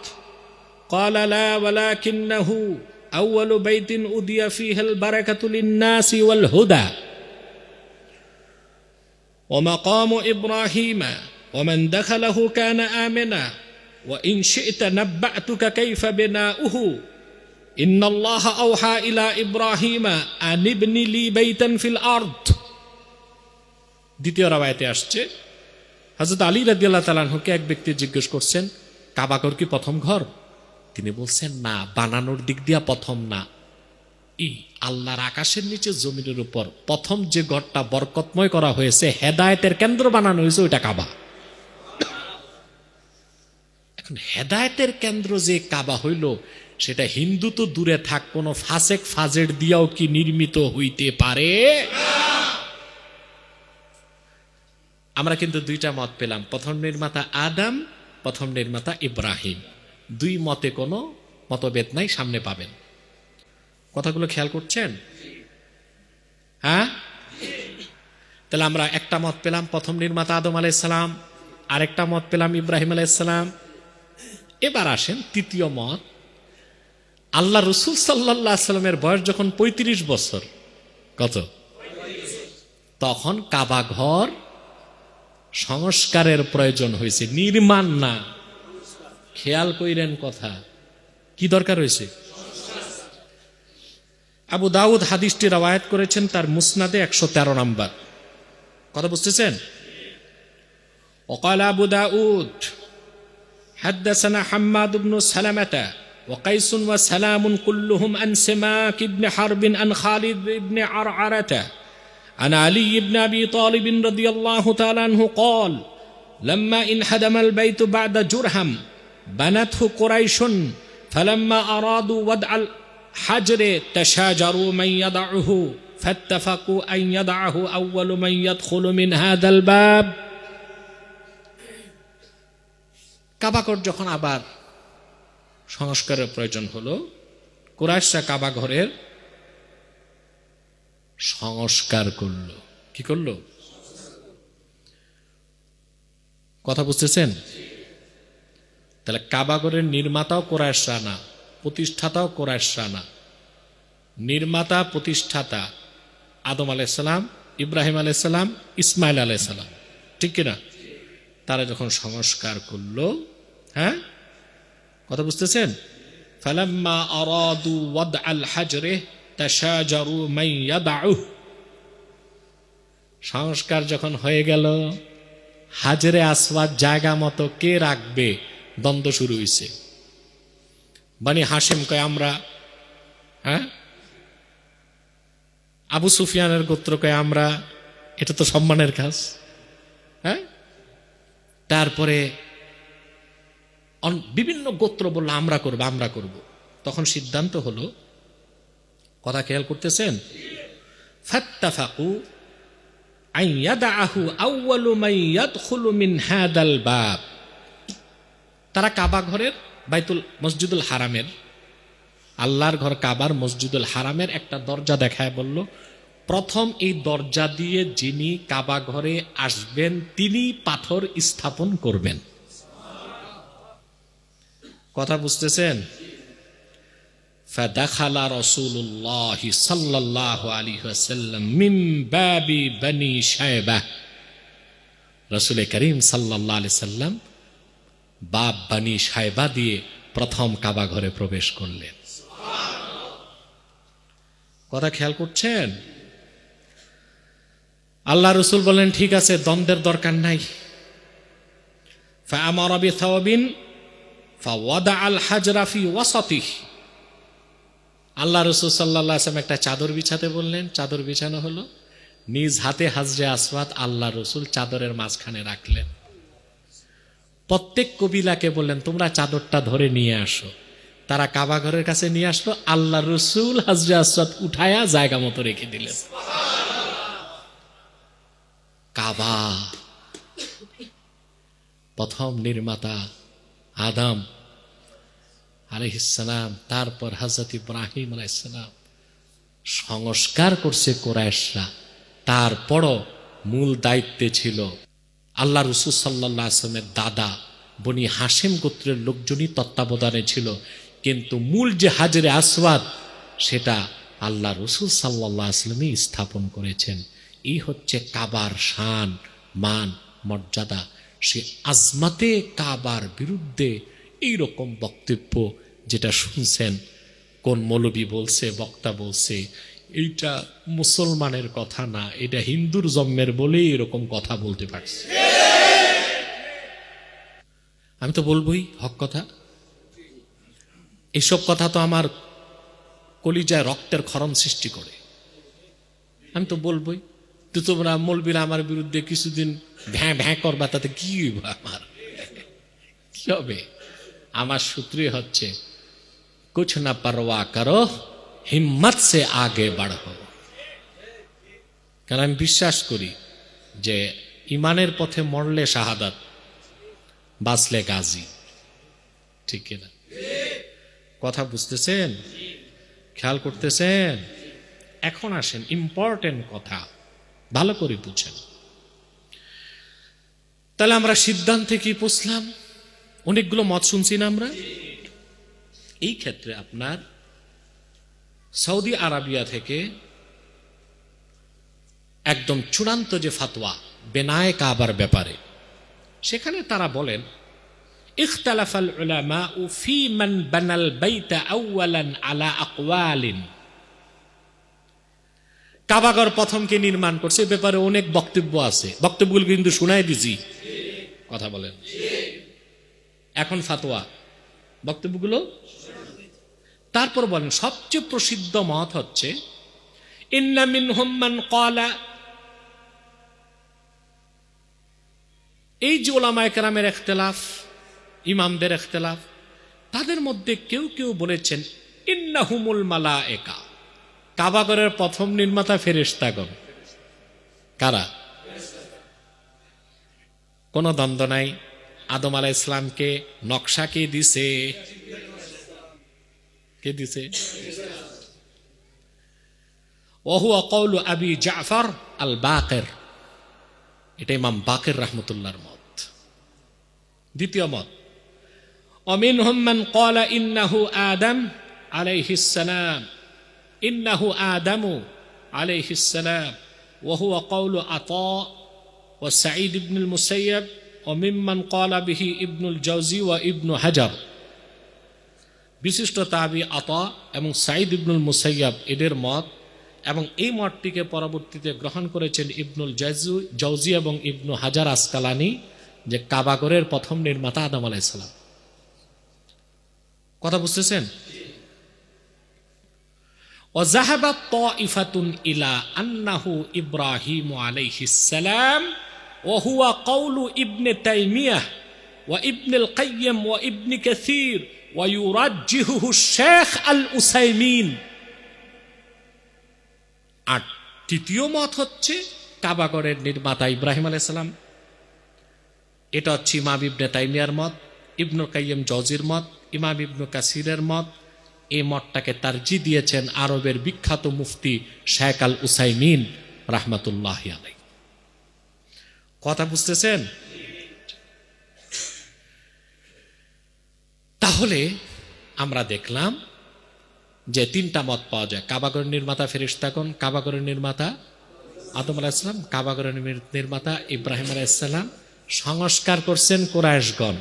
قال لا ولكنه أول بيت أُدِيَ فيه البركة للناس والهدى ومقام إبراهيم ومن دخله كان آمنا وإن شئت نبأتك كيف بناؤه إن الله أوحى إلى إبراهيم أن ابن لي بيتا في الأرض। দ্বিতীয় রাওয়ায়াতে আসছে হযরত আলী রাদিয়াল্লাহু তাআলা আনহুকে এক ব্যক্তি জিজ্ঞেস করছেন কাবা ঘর কি প্রথম ঘর? তিনি বলছেন না, বানানোর দিক দিয়া প্রথম না, এই আল্লাহর আকাশের নিচে জমিনের উপর প্রথম যে ঘরটা বরকতময় করা হয়েছে, হেদায়েতের কেন্দ্র বানানো হয়েছে, ওইটা কাবা। এখন হেদায়েতের কেন্দ্র যে কাবা হইল, সেটা হিন্দু তো দূরে থাক, কোন ফাসেক ফাজের দিয়াও কি নির্মিত হইতে পারে? আমরা কিন্তু দুইটা মত পেলাম, প্রথম নির্মাতা আদম, প্রথম নির্মাতা ইব্রাহিম। দুই মতে কোনো মতভেদ নাই, সামনে পাবেন। কথাগুলো খেয়াল করছেন? হ্যাঁ, তাহলে আমরা একটা মত পেলাম প্রথম নির্মাতা আদম আলাইহিস সালাম, আরেকটা মত পেলাম ইব্রাহিম আলাইহিস সালাম। এবার আসেন তৃতীয় মত। আল্লাহ রাসূল সাল্লাল্লাহু আলাইহি সাল্লামের বয়স যখন 35 বছর, কত? তখন কাবা ঘর সংস্কারের প্রয়োজন হয়েছে, নির্মাণ না। খেয়াল কইরেন কথা, কি দরকার হয়েছে? আবু দাউদ হাদিসটি রওয়ায়াত করেছেন তার মুসনাদে 113 নম্বর। কথা বুঝতেছেন? وقال أبو داود حدثنا حماد بن سلمة وقيس وسلام كلهم عن سماك بن حرب عن خالد بن عرعرة عن علي بن أبي طالب رضي الله تعالى عنه قال لما انهدم البيت بعد جرهم بنته قريش فلما أرادوا وضع الحجر تشاجروا من يضعه فاتفقوا أن يضعه أول من يدخل من هذا الباب। কাবাঘর যখন আবার সংস্কারের প্রয়োজন হলো, কুরাইশরা কাবা ঘরের সংস্কার করলো। কি করলো? কথা বুঝতেছেন? তাহলে কাবা ঘরের নির্মাতাও কুরাইশরা না, প্রতিষ্ঠাতাও কুরাইশরা না। নির্মাতা প্রতিষ্ঠাতা আদম আলাইহিস সালাম, ইব্রাহিম আলাইহিস সালাম, ইসমাইল আলাইহিস সালাম, ঠিক কিনা? তারা যখন সংস্কার করলো, হ্যাঁ, কথা বুঝতেছেন? ফালাম্মা আরাদু ওয়াদআল হাজরে তাশাজারু মান ইয়াদউ। সংস্কার যখন হয়ে গেল, হাজরে আসওয়াদ জায়গা মতো কে রাখবে, দ্বন্দ্ব শুরু হয়েছে। বনি হাশিম কয় আমরা, হ্যাঁ, আবু সুফিয়ানের গোত্র কয় আমরা, এটা তো সম্মানের কাজ, হ্যাঁ। তারপরে বিভিন্ন গোত্র বলল আমরা করব, আমরা করব। তখন সিদ্ধান্ত হলো, কথা খেয়াল করতেছেন, ফাত্তাফাকু আন ইয়াদআহু আউয়ালু মান ইয়াদখুলু মিন হাদাল বাব। তারা কাবা ঘরের বাইতুল মসজিদুল হারামের, আল্লাহর ঘর কাবার মসজিদুল হারামের একটা দরজা দেখায় বলল, প্রথম এই দরজা দিয়ে যিনি কাবা ঘরে আসবেন তিনি পাথর স্থাপন করবেন। কথা বুঝতেছেন? ফাদাখালা রাসূলুল্লাহ সাল্লাল্লাহু আলাইহি ওয়াসাল্লাম মিন বাবি বনি শায়বা। রাসূল করিম সাল্লাল্লাহু আলাইহি সাল্লাম বাব বনি শায়বা দিয়ে প্রথম কাবা ঘরে প্রবেশ করলেন। কথা খেয়াল করছেন? আল্লাহ রসুল বলেন ঠিক আছে, দ্বন্দ্বের দরকার নাই। فأمر بثوب فوضع الحجر في وسطه। আল্লাহ রসুল সাল্লাল্লাহু আলাইহি ওয়াসাল্লাম একটা চাদর বিছাতে বললেন, চাদর বিছানো হলো, নিজ হাতে হাজরে আসওয়াদ আল্লাহ রসুল চাদরের মাঝখানে রাখলেন। প্রত্যেক কবিলাকে বললেন তোমরা চাদরটা ধরে নিয়ে আসো। তারা কাবা ঘরের কাছে নিয়ে আসলো, আল্লাহ রসুল হাজরে আসওয়াদ উঠায়া জায়গা মতো রেখে দিলেন। কাবা প্রথম নির্মাতা আদম আলাইহিস সালাম, তারপর হযরত ইব্রাহিম আলাইহিস সালাম সংস্কার করছে কুরাইশরা। তারপরও মূল দায়িত্বে ছিল আল্লাহ রাসূল সাল্লাল্লাহু আলাইহি ওয়াসাল্লামের দাদা বনি হাশিম গোত্রের লোকজনই তত্ত্বাবধানে ছিল, কিন্তু মূল যে হাজরে আসওয়াদ সেটা আল্লাহ রাসূল সাল্লাল্লাহু আলাইহি ওয়াসাল্লামই স্থাপন করেছেন। এই হচ্ছে কাবার শান, মান, মর্যাদা। সে আজমাতে কাবার বিরুদ্ধে এইরকম বক্তব্য যেটা শুনছেন, কোন মৌলবী বলছে, বক্তা বলছে, এইটা মুসলমানের কথা না, এটা হিন্দুর জন্মের বলেই এরকম কথা বলতে পারছে। আমি তো বলবোই হক কথা। এইসব কথা তো আমার কলিজায় রক্তের ক্ষরণ সৃষ্টি করে। আমি তো বলবোই। তো তোমরা মৌলবীরা আমার বিরুদ্ধে কিছুদিন ভ্যাঁ ভ্যাঁ করবা, তাতে কি হইব? আমার কি হবে? আমার সূত্রই হচ্ছে কুছ না পারওয়া করো, হিম্মত সে আগে বাড়ো। কারণ আমি বিশ্বাস করি যে ইমানের পথে মরলে শাহাদাত, বাঁচলে গাজী। ঠিক কিনা? কথা বুঝতেছেন? খেয়াল করতেছেন? এখন আসেন ইম্পর্টেন্ট কথা, ভালো করে বুঝেন। তাহলে আমরা সিদ্ধান্তে কি পৌঁছলাম? অনেকগুলো মত শুনছি না আমরা। এই ক্ষেত্রে আপনার সৌদি আরবিয়া থেকে একদম চূড়ান্ত যে ফাতোয়া বেনায়ে কাবার ব্যাপারে, সেখানে তারা বলেন ইখতালাফাল উলামাউ ফি মান বানাল বাইতা আউয়ালান আলা আকওয়ালিন। কাবাঘর প্রথম কে নির্মাণ করছে এ ব্যাপারে অনেক বক্তব্য আছে, বক্তব্যগুলো কিন্তু শুনাই দিছি। কথা বলেন। এখন ফাতোয়া, বক্তব্যগুলো তারপর বলেন সবচেয়ে প্রসিদ্ধ মত হচ্ছে ইন্না মিনহুম মান ক্বালা, এই যে উলামায়ে কেরামের ইখতিলাফ, ইমামদের ইখতিলাফ, তাদের মধ্যে কেউ কেউ বলেছেন ইন্নাহুমুল মালায়েকা, কাবাঘরের প্রথম নির্মাতা ফেরেশতাগণ। কারা? কোনো দ্বন্দ্ব নাই। আদম আলাইহিস সালামকে নকশা কে দিছে? কে দিছে? ওহুয়া কওলু আবি জাফর আল বাকির, এটা ইমাম বাকির রাহমাতুল্লাহর মত। দ্বিতীয় মত ওমিনহুম মান ক্বালা ইন্নাহু আদম আলাইহিস সালাম, ইন্নাহু আদামু আলাইহিস সালাম, ওহুয়া কওলু আতা ওয়া সাঈদ ইবনুল মুসাইয়্যিব ওয়া মিম্মান ক্বালা বিহি ইবনুল জাওজি ওয়া ইবনু হাজার। বিশিষ্ট তাবি আতা এবং সাঈদ ইবনুল মুসাইয়্যিব এদের মত, এবং এই মতটিকে পরবর্তীতে গ্রহণ করেছেন ইবনুল জাওজি এবং ইবনু হাজার আসকালানি, যে কাবাঘরের প্রথম নির্মাতা আদম আলাইহিস সালাম। কথা বুঝতেছেন? وذهبت طائفة إلى أنه إبراهيم عليه السلام وهو قول ابن تيمية وابن القيم وابن كثير ويرجحه الشيخ الأسيمين। আর তৃতীয় মত হচ্ছে কাবাঘরের নির্মাতা ইব্রাহিম আলাইহিস সালাম। এটা হচ্ছে ইমাম ইবনে তাইমিয়ার মত, ইবনুল কাইয়্যিম জাওজির মত, ইমাম ইবনে কাসিরের মত। এই মতটাকে তারজিহ দিয়েছেন আরবের বিখ্যাত মুফতি শেখ আল উসাইমিন রাহমাতুল্লাহি আলাইহি। কথা বুঝতেছেন? তাহলে আমরা দেখলাম যে তিনটা মত পাওয়া যায়। কাবাঘরের নির্মাতা ফেরেশতাগণ, কাবাঘরের নির্মাতা আদম আলাইহিস সালাম, কাবাঘরের নির্মাতা ইব্রাহিম আলাইহিস সালাম। সংস্কার করছেন কুরাইশগণ,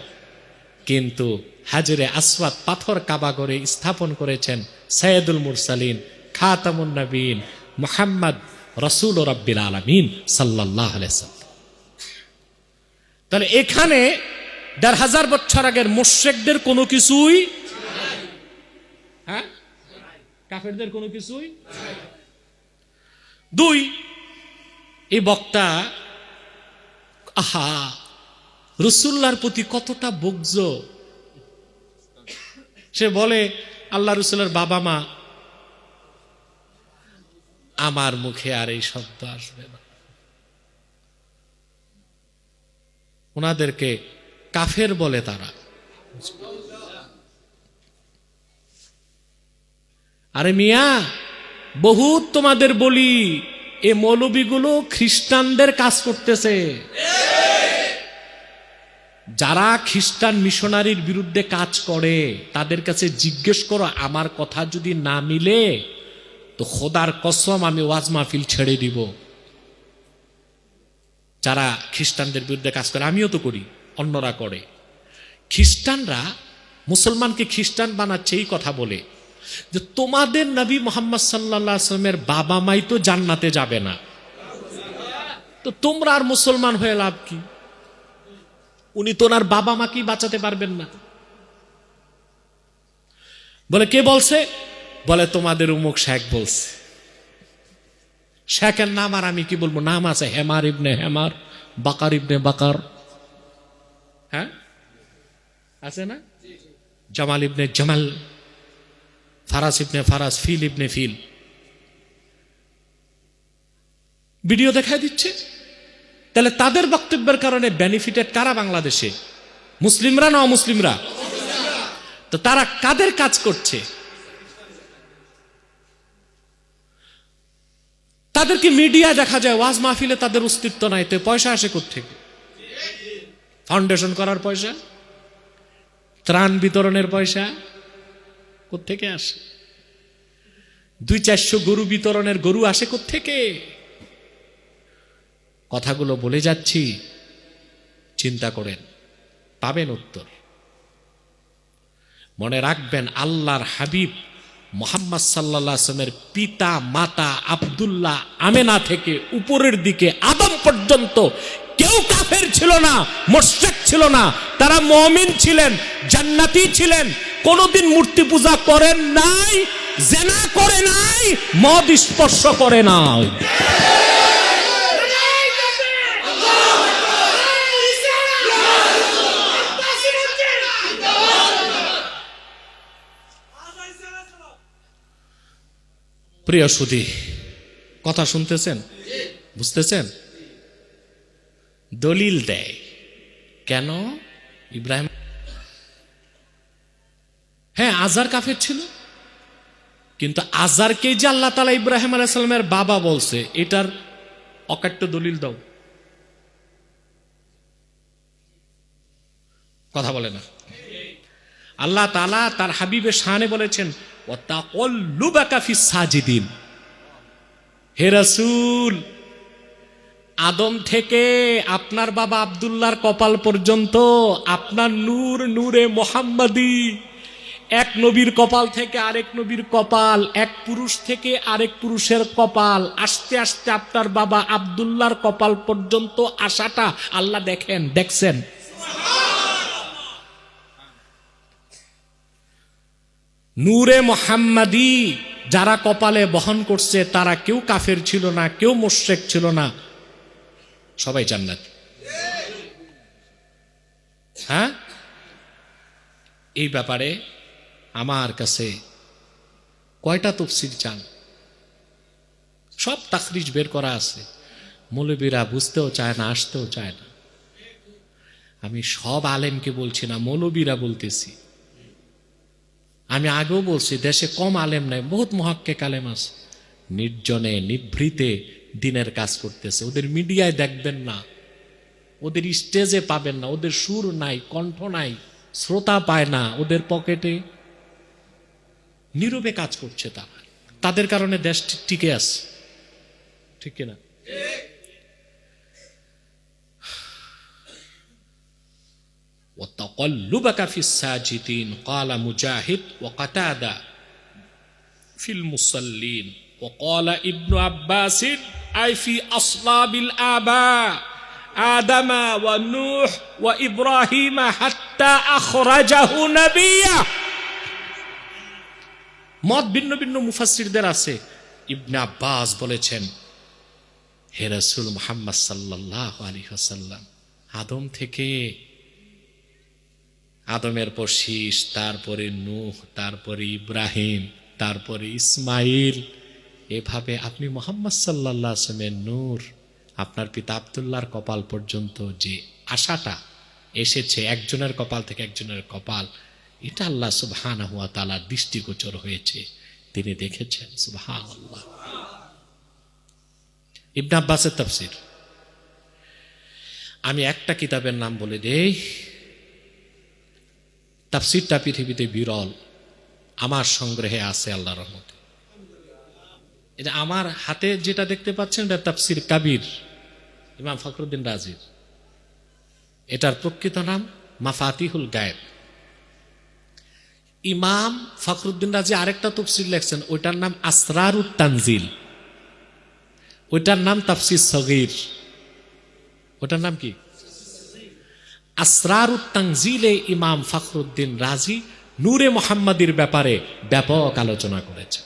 কিন্তু হাজরে আসওয়াদ পাথর কাবাঘরে স্থাপন করেছেন সাইয়্যিদুল মুরসালিন খাতামুন নবীন মুহাম্মদ রাসূল রাব্বিল আলামিন সাল্লাল্লাহু আলাইহি ওয়াসাল্লাম। তাহলে এখানে ১৫০০ বছর আগের মুশরিকদের কোনো কিছুই, হ্যাঁ, কাফেরদের কোনো কিছুই। দুই, এই বক্তা আহা রাসূলুল্লাহর প্রতি কতটা বুগজ। সে বলে আল্লাহ রাসূলের বাবা মা, আমার মুখে আর এই শব্দ আসবে না। ওনাদেরকে কাফের বলে তারা। আরে মিয়া, বহুত তোমাদের বলি, এ মৌলবীগুলো খ্রিস্টানদের কাজ করতেছে। যারা খ্রিস্টান মিশনারির বিরুদ্ধে কাজ করে তাদের কাছে জিজ্ঞেস করো, আমার কথা যদি না মিলে তো খোদার কসম আমি ওয়াজ মাহফিল ছেড়ে দিব। যারা খ্রিস্টানদের বিরুদ্ধে কাজ করে, আমিও তো করি, অন্যরা করে। খ্রিস্টানরা মুসলমানকে খ্রিস্টান বানাচ্ছে এই কথা বলে যে তোমাদের নবী মুহাম্মদ সাল্লাল্লাহু আলাইহি ওয়াসাল্লামের বাবা মাই তো জান্নাতে যাবে না, তো তোমরা আর মুসলমান হয়ে লাভ কি? উনি তো ওনার বাবা মাকেই বাঁচাতে পারবেন না। বলে কে বলছে? বলে তোমাদের উমুক শেখ বলছে। শেখের নাম আর আমি কি বলবো? নাম আছে হেমার ইবনে হেমার, বাকার ইবনে বাকার, হ্যাঁ আছে না? জামাল ইবনে জামাল, ফারাস ইবনে ফারাস, ফিল ইবনে ফিল। ভিডিও দেখায় দিচ্ছে। তাহলে তাদের বক্তব্যের কারণে বেনিফিটেড কারা বাংলাদেশে? মুসলিমরা না অমুসলিমরা? তো তারা কাদের কাজ করছে? তাদেরকে মিডিয়া দেখা যায়, ওয়াজ মাহফিলে তাদের অস্তিত্ব নাই, তো পয়সা আসে কোত্থেকে? ফাউন্ডেশন করার পয়সা, ত্রাণ বিতরণের পয়সা কোত্থেকে আসে? ২-৪০০ গরু বিতরণের গরু আসে কোত্থেকে? কথাগুলো বলে যাচ্ছি, চিন্তা করেন, পাবেন উত্তর। মনে রাখবেন, আল্লাহর হাবিব মুহাম্মদ সাল্লাল্লাহু আলাইহি ওয়াসাল্লামের পিতা মাতা আব্দুল্লাহ আমেনা থেকে উপরের দিকে আদম পর্যন্ত কেউ কাফের ছিল না, মুশরিক ছিল না। তারা মুমিন ছিলেন, জান্নাতি ছিলেন, কোনোদিন মূর্তি পূজা করেন নাই, জিনা করে নাই, মদ স্পর্শ করে নাই। প্রিয় সুধী, কথা শুনতেছেন? বুঝতেছেন? দলিল দেয় কেন? ইব্রাহিম, হ্যাঁ আজার কাফের ছিল, কিন্তু আজারকে যে আল্লাহ তাআলা ইব্রাহিম আলাইহিস সালামের বাবা বলছে, এটার অকাট্য দলিল দাও। কথা বলে না। আল্লাহ তাআলা তার হাবিবের শানে বলেছেন, ওয়াতাকাল্লুবাকা ফিস সাজিদিন। হে রাসূল, আদম থেকে আপনার বাবা আব্দুল্লাহর কপাল পর্যন্ত আপনার নূর, নূরে মুহাম্মাদি, এক নবীর কপাল থেকে আরেক নবীর কপাল, এক পুরুষ থেকে আরেক পুরুষের কপাল, আস্তে আস্তে আপনার বাবা আব্দুল্লাহর কপাল পর্যন্ত আসাটা আল্লাহ দেখছেন। নূরে মুহাম্মাদি যারা কপালে বহন করছে তারা কেউ কাফের ছিল না, কেউ মুশরিক ছিল না, সবাই জান্নাতি। হ্যাঁ, এই ব্যাপারে আমার কাছে কয়টা তাফসীর চান? সব তাখরিজ বের করা আছে, মৌলবীরা বুঝতেও চায় না, আসতেও চায় না। আমি সব আলেমকে বলছি না, মৌলবীরা বলতেছি। আমি আগেও বলছি, দেশে কম আলেম নাই, বহুত মুহাক্কিক আলেম আছে, নির্জনে নিভৃতে দিনের কাজ করতেছে। ওদের মিডিয়ায় দেখবেন না, ওদের স্টেজে পাবেন না, ওদের সুর নাই, কণ্ঠ নাই, শ্রোতা পায় না, ওদের পকেটে নীরবে কাজ করছে তারা। তাদের কারণে দেশ টিকে আছে, ঠিক কিনা? وَتَقَلُّبَكَ فِي السَّاجِدِينَ قَالَ مُجَاهِدٌ وَقَتَادَةٌ ফিল মুসাল্লিন وقال ابن عباس أي في أصلاب الآباء آدم ونوح وإبراهيم حتى أخرجه نبيا মত ভিন্ন ভিন্ন মুফাসসিরদের আছে। ইবনে আব্বাস বলেছেন, হে রাসূল মুহাম্মদ সাল্লাল্লাহু আলাইহি ওয়াসাল্লাম, আদম থেকে, আদমের পর শীষ, তারপরে নূহ, তারপরে ইব্রাহিম, তারপরে ইসমাইল, এভাবে আপনি মুহাম্মদ সাল্লাল্লাহু আলাইহি ওয়াসাল্লামের নূর, আপনার পিতা আব্দুল্লাহর কপাল পর্যন্ত যে আশাটা এসেছে একজনের কপাল থেকে একজনের কপাল, এটা আল্লাহ সুবহানাহু ওয়া তাআলার দৃষ্টিগোচর হয়েছে, তিনি দেখেছেন। সুবহানাল্লাহ। ইবনে আব্বাসের তাফসীর। আমি একটা কিতাবের নাম বলে দেই, তাফসীরটা পৃথিবীতে বিরল, আমার সংগ্রহে আছে আল্লাহর রহমতে। এটা আমার হাতে যেটা দেখতে পাচ্ছেন, এটা তাফসীর কাবীর, ইমাম ফখরুদ্দিন রাজির। এটার প্রকৃত নাম মাফাতিহুল গায়েব। ইমাম ফখরুদ্দিন রাজি আরেকটা তাফসীর লিখছেন, ওইটার নাম আসরারুত তানজিল, ওইটার নাম তাফসীর সগীর। ওটার নাম কি? আসরারুত তানজিলে ইমাম ফখরুদ্দিন রাজি নূরে মুহাম্মাদির ব্যাপারে ব্যাপক আলোচনা করেছেন।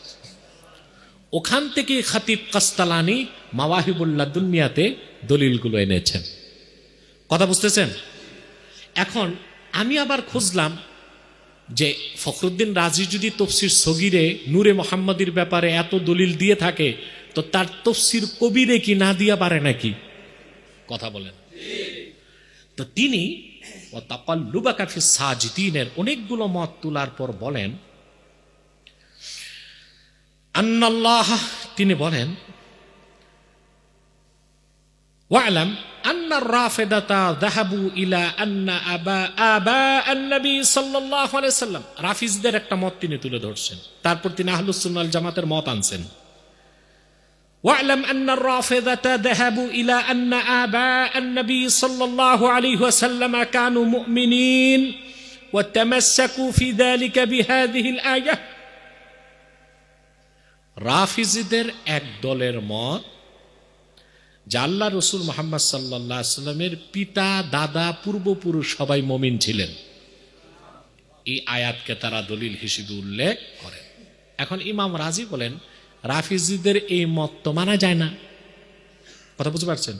ওখান থেকে খতিব কাস্তালানি মাওয়াহিবুল লাদুনিয়াতে দলিলগুলো এনেছেন। কথা বুঝতেছেন? এখন আমি আবার খুঁজলাম যে ফখরুদ্দিন রাজি যদি তফসির সগীরে নূরে মুহাম্মাদির ব্যাপারে এত দলিল দিয়ে থাকে, তো তার তফসির কবিরে কি না দিয়া পারে নাকি? কথা বলেন। তো তিনি তাকাল্লুবাকা ফিস সাজিদিনের অনেকগুলো মত তোলার পর বলেন, আন্নাল্লাহ, তিনি বলেন, ওয়ালাম আন্না রাফিদাতা যাহাবু ইলা আন্না আবা আন-নবী সাল্লাল্লাহু আলাইহি সাল্লাম, রাফিজদের একটা মত তিনি তুলে ধরছেন, তারপর তিনি আহলুস সুন্নাহ ওয়াল জামাতের মত আনছেন। ওয়ালাম আন্না রাফিদাতা যাহাবু ইলা আন্না আবা আন-নবী সাল্লাল্লাহু আলাইহি ওয়াসাল্লাম কানু মুমিনিন ওয়া তামাসসাকু ফি যালিকা বিহাযিহিল আয়াহ। রাফিজিদের এক দলের মত যে আল্লাহ রসুল মুহাম্মদ সাল্লাল্লাহু আলাইহি ওয়াসাল্লামের পিতা, দাদা, পূর্বপুরুষ সবাই মুমিন ছিলেন। এই আয়াতকে তারা দলিল হিসেবে উল্লেখ করেন। এখন ইমাম রাজি বলেন, রাফিজিদের এই মত তো মানা যায় না। কথা বুঝতে পারছেন?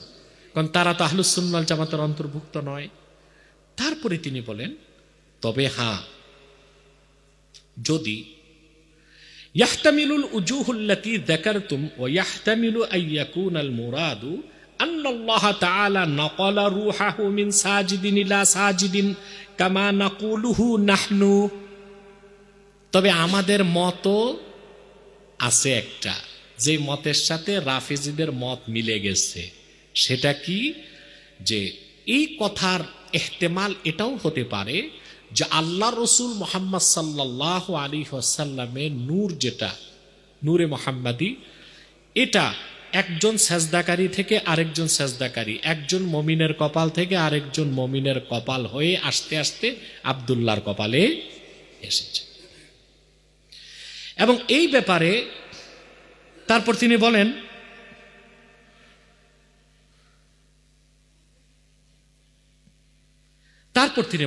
কারণ তারা তো আহলুস সুন্নাহ ওয়াল জামাতের অন্তর্ভুক্ত নয়। তারপরে তিনি বলেন, তবে হ্যাঁ, যদি ইয়াহতামিলুল উজুহুল্লাতী যাকারতুম ওয়া ইয়াহতামিলু আন ইয়াকুনাল মুরাদু আন্নাল্লাহ তাআলা নাকালা রূহাহু মিন সাজিদিন ইলা সাজিদিন কামা নাকুলুহু নাহনু। তবে আমাদের মত আছে একটা, যে মতের সাথে রাফিজিদের মত মিলে গেছে। সেটা কি? যে এই কথার ইহতিমাল এটাও হতে পারে যে আল্লাহ রসুল মুহাম্মদ সাল্লাল্লাহু আলাইহি ওয়াসাল্লামের নূর, যেটা নূরে মুহাম্মাদি, এটা একজন সেজদাকারী থেকে আরেকজন সেজদাকারী, একজন মমিনের কপাল থেকে আরেকজন মমিনের কপাল হয়ে আস্তে আস্তে আব্দুল্লাহর কপালে এসেছে। এবং এই ব্যাপারে তারপর তিনি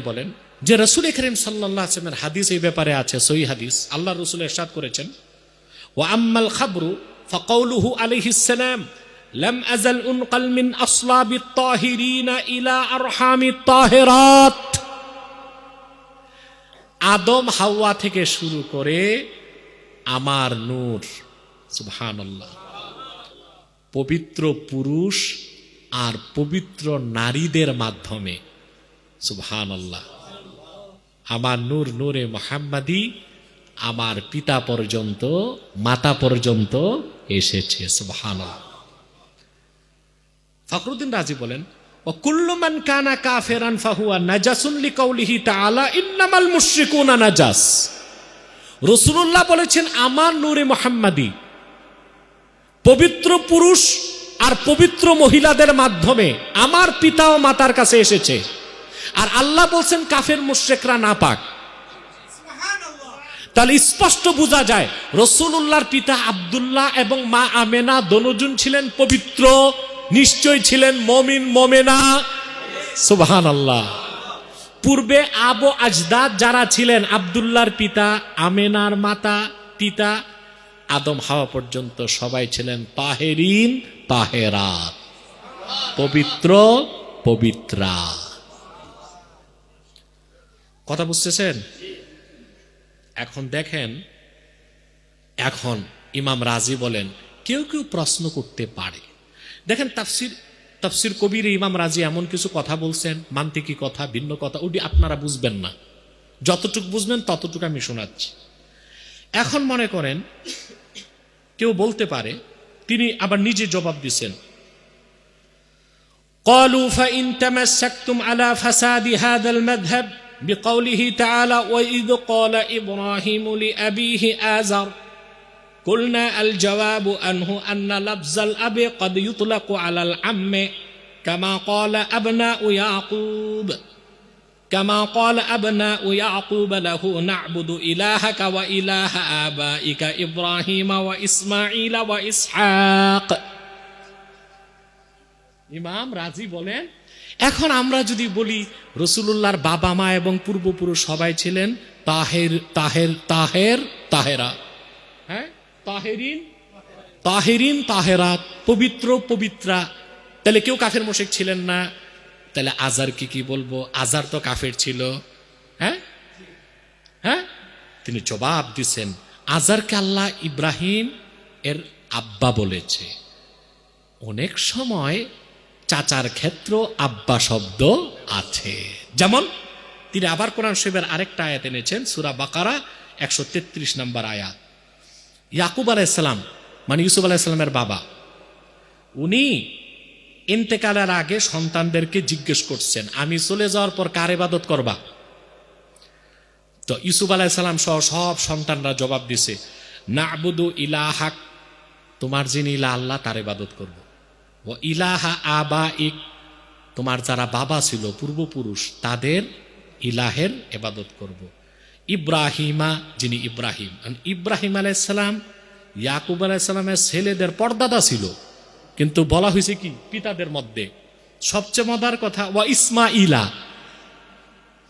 বলেন, যে রাসূল কারীম সাল্লাল্লাহু আলাইহি ওয়াসাল্লামের হাদিস এই ব্যাপারে আছে, সহিহ হাদিস। আল্লাহ রাসূল ইরশাদ করেছেন, ওয়া আম্মাল খাবরু ফাকাউলুহু আলাইহিস সালাম লাম আযাল উনকাল মিন আসলাবিত তাহিরিন ইলা আরহামিত তাহিরাত। আদম হাওয়া থেকে শুরু করে আমার নূর, সুবহানাল্লাহ, পবিত্র পুরুষ আর পবিত্র নারীদের মাধ্যমে, সুবহানাল্লাহ, আমার নূর, নূরে মুহাম্মাদি আমার পিতা পর্যন্ত, মাতা পর্যন্ত এসেছে। সুবহানাল্লাহ। ফখরুদ্দিন রাজি বলেন, ও কুল্লু মান কানা কাফিরান ফাহুয়া নাজাসুন লিকাউলিহি তাআলা ইন্নামাল মুশরিকুনা নাজাস। রাসূলুল্লাহ বলেছেন, আমার নূরে মুহাম্মাদি পবিত্র পুরুষ আর পবিত্র মহিলাদের মাধ্যমে আমার পিতা ও মাতার কাছে এসেছে। আর আল্লাহ বলছেন কাফের মুশরিকরা নাপাক। তাহলে স্পষ্ট বোঝা যায় রাসূলুল্লাহর পিতা আব্দুল্লাহ এবং মা আমেনা দোনোজন ছিলেন পবিত্র, নিশ্চয় ছিলেন মুমিন মুমিনা। সুবহানাল্লাহ। পূর্বে আবু আজদাদ যারা ছিলেন, আব্দুল্লাহর পিতা, আমেনার মাতা, পিতা, আদম হাওয়া পর্যন্ত সবাই ছিলেন তাহেরিন তাহেরাত, পবিত্র পবিত্রা। কথা বুঝতেছেন? এখন দেখেন, এখন ইমাম রাজি বলেন কেউ কেউ প্রশ্ন করতে পারে। দেখেন তাফসির কবির ইমাম রাজি এমন কিছু কথা বলছেন, মান্তিকি কথা, ভিন্ন কথা, ওটি আপনারা বুঝবেন না, যতটুকু বুঝবেন ততটুকু আমি শোনাচ্ছি। এখন মনে করেন কেউ বলতে পারে, তিনি আবার নিজে জবাব দিচ্ছেন, قالوا فإن تمسكتم على فساد هذا المذهب بقوله تعالى وإذ قال إبراهيم لأبيه آزر قلنا الجواب أنه أن لفظ الأب قد يطلق على العم كما قال أبناء يعقوب له نعبد إلهك وإله آبائك إبراهيم وإسماعيل وإسحاق। ইমাম রাজি বলেন, এখন আমরা যদি বলি রাসূলুল্লাহর বাবা মা এবং পূর্বপুরুষ সবাই ছিলেন তাহেরা, হ্যাঁ, তাহেরিন তাহেরাত, পবিত্র পবিত্রা, তাহলে কেউ কাফের মুশরিক ছিলেন না। তাহলে আজার কি বলবো? আজার তো কাফের ছিল। হ্যাঁ হ্যাঁ, তিনি জবাব দিছেন, আজারকে আল্লাহ ইব্রাহিম এর আব্বা বলেছে। অনেক সময় চাচার ক্ষেত্র আব্বা শব্দ আছে। যেমন তিনি আবার কোরআন শরীফের আরেকটা আয়াত এনেছেন, সূরা বাকারা 133 নম্বর আয়াত। ইয়াকুব আলাইহিস সালাম মানে ইউসুফ আলাইহিস সালামের বাবা, উনি ইন্তেকালের আগে সন্তানদেরকে জিজ্ঞেস করছেন, আমি চলে যাওয়ার পর কার ইবাদত করবা? তো ইউসুফ আলাইহিস সালাম সহ সব সন্তানরা জবাব দিছে, না'বুদু ইলাহাক, তোমার যিনি ইলাহ আল্লাহ তার ইবাদত করব। ও ইলাহা আবাইক, তোমার যারা বাবা ছিল পূর্বপুরুষ তাদের ইলাহের ইবাদত করব। ইব্রাহিমা, যিনি ইব্রাহিম, ইব্রাহিম আলাইহিস সালাম ইয়াকুব আলাইহিস সালামের ছেলেদের পরদাদা ছিল, কিন্তু বলা হয়েছে কি পিতাদের মধ্যে। সবচেয়ে মজার কথা, ওয়া ইসমাইলা,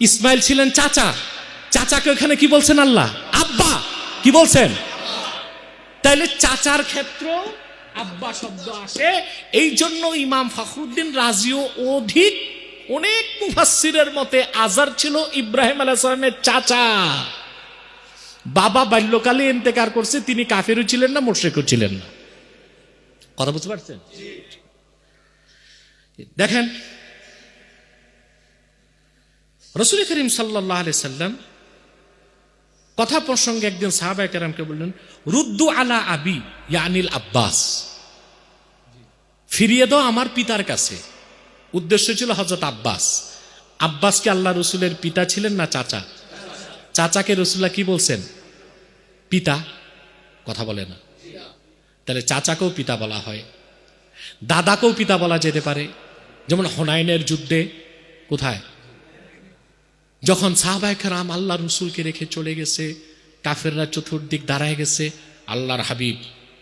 ইসমাইল ছিলেন চাচা, চাচাকে ওখানে কি বলছেন আল্লাহ? আব্বা। কি বলছেন? তাইলে চাচার ক্ষেত্র আব্বা শব্দ আসে। এই জন্য ইমাম ফখরুদ্দিন রাজিও অনেক মুফাসসিরের মতে আজার ছিল ইব্রাহিম আলাইহিস সালামের চাচা। বাবা বাল্যকালে ইন্তেকাল করছে, তিনি কাফেরও ছিলেন না, মুশরিকও ছিলেন না। কথা বুঝতে পারছেন? দেখেন রাসূল করিম সাল্লাল্লাহু আলাইহি সাল্লাম কথা প্রসঙ্গে একদিন সাহাবায়ে কেরামকে বললেন, রুদ্দু আলা আবি ইয়ানিল আব্বাস, ফিরিয়ে দাও আমার পিতার কাছে। উদ্দেশ্য ছিল হযরত আব্বাস। আব্বাস কি আল্লাহ রসুলের পিতা ছিলেন না চাচা? চাচাকে রসুল্লাহ কি বলছেন? পিতা। কথা বলে না। তাহলে চাচাকেও পিতা বলা হয়, দাদাকেও পিতা বলা যেতে পারে। যেমন হুনাইনের যুদ্ধে কোথায়, যখন সাহাবায়ে কেরাম আল্লাহ রসুলকে রেখে চলে গেছে, কাফেররা চতুর্দিক দাঁড়ায় গেছে, আল্লাহর হাবিব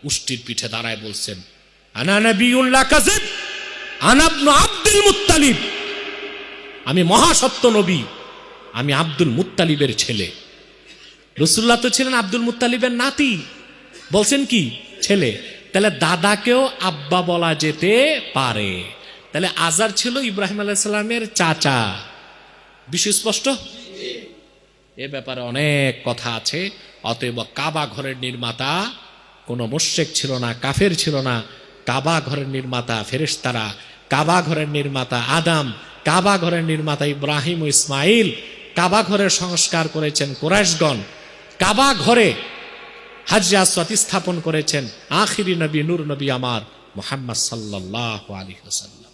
উষ্টির পিঠে দাঁড়ায় বলছেন, আনা নবিয়্যুন লা কাযিব, আনা ইবনু আব্দুল মুত্তালিব, আমি মহাসত্য নবী, আমি আব্দুল মুত্তালিবের ছেলে। রাসূলুল্লাহ তো ছিলেন আব্দুল মুত্তালিবের নাতি, বলছেন কি ছেলে। তাহলে দাদাকেও আব্বা বলা যেতে পারে। তাহলে আজার ছিল ইব্রাহিম আলাইহিস সালামের চাচা। বিষয় স্পষ্ট? এ ব্যাপারে অনেক কথা আছে। অতএব কাবা ঘরের নির্মাতা কোনো মুশরিক ছিল না, কাফের ছিল না। কাবা ঘরের নির্মাতা ফেরেশতারা, কাবা ঘরের নির্মাতা আদম, কাবা ঘরের নির্মাতা ইব্রাহিম ও ইসমাইল, কাবা ঘরের সংস্কার করেছেন কুরাইশগণ, কাবা ঘরে হাজরে আসওয়াদ স্থাপন করেছেন আখিরি নবী নূর নবী আমার মুহাম্মদ সাল্লাল্লাহু আলাইহি ওয়াসাল্লাম।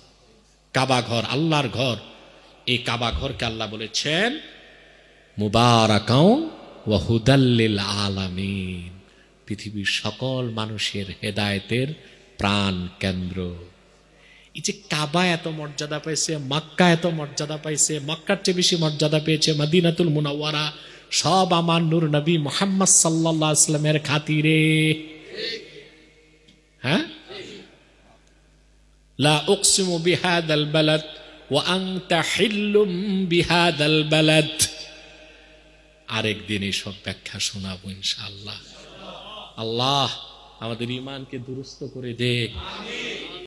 কাবা ঘর আল্লাহর ঘর। এই কাবা ঘরকে আল্লাহ বলেছেন মুবারাকাও ওয়া হুদাল লিল আলামিন, পৃথিবীর সকল মানুষের হেদায়েতের প্রাণ কেন্দ্র। এই যে কাবা এত মর্যাদা পাইছে, মক্কা এত মর্যাদা পাইছে, মক্কার চেয়ে বেশি মর্যাদা পেয়েছে মদিনাতুল মুনাওয়ারা, সব আমার নূর নবী মুহাম্মদ সাল্লাল্লাহু আলাইহি ওয়াসাল্লামের খাতিরে। হ্যাঁ, লা উকসিমু বিহাদাল বালাদ ওয়া আনতা হিল্লুম বিহাদাল বালাদ। আরেকদিন এই সব ব্যাখ্যা শোনাবো ইনশাআল্লাহ। আল্লাহ আমাদের ঈমানকে দুরুস্ত করে দে।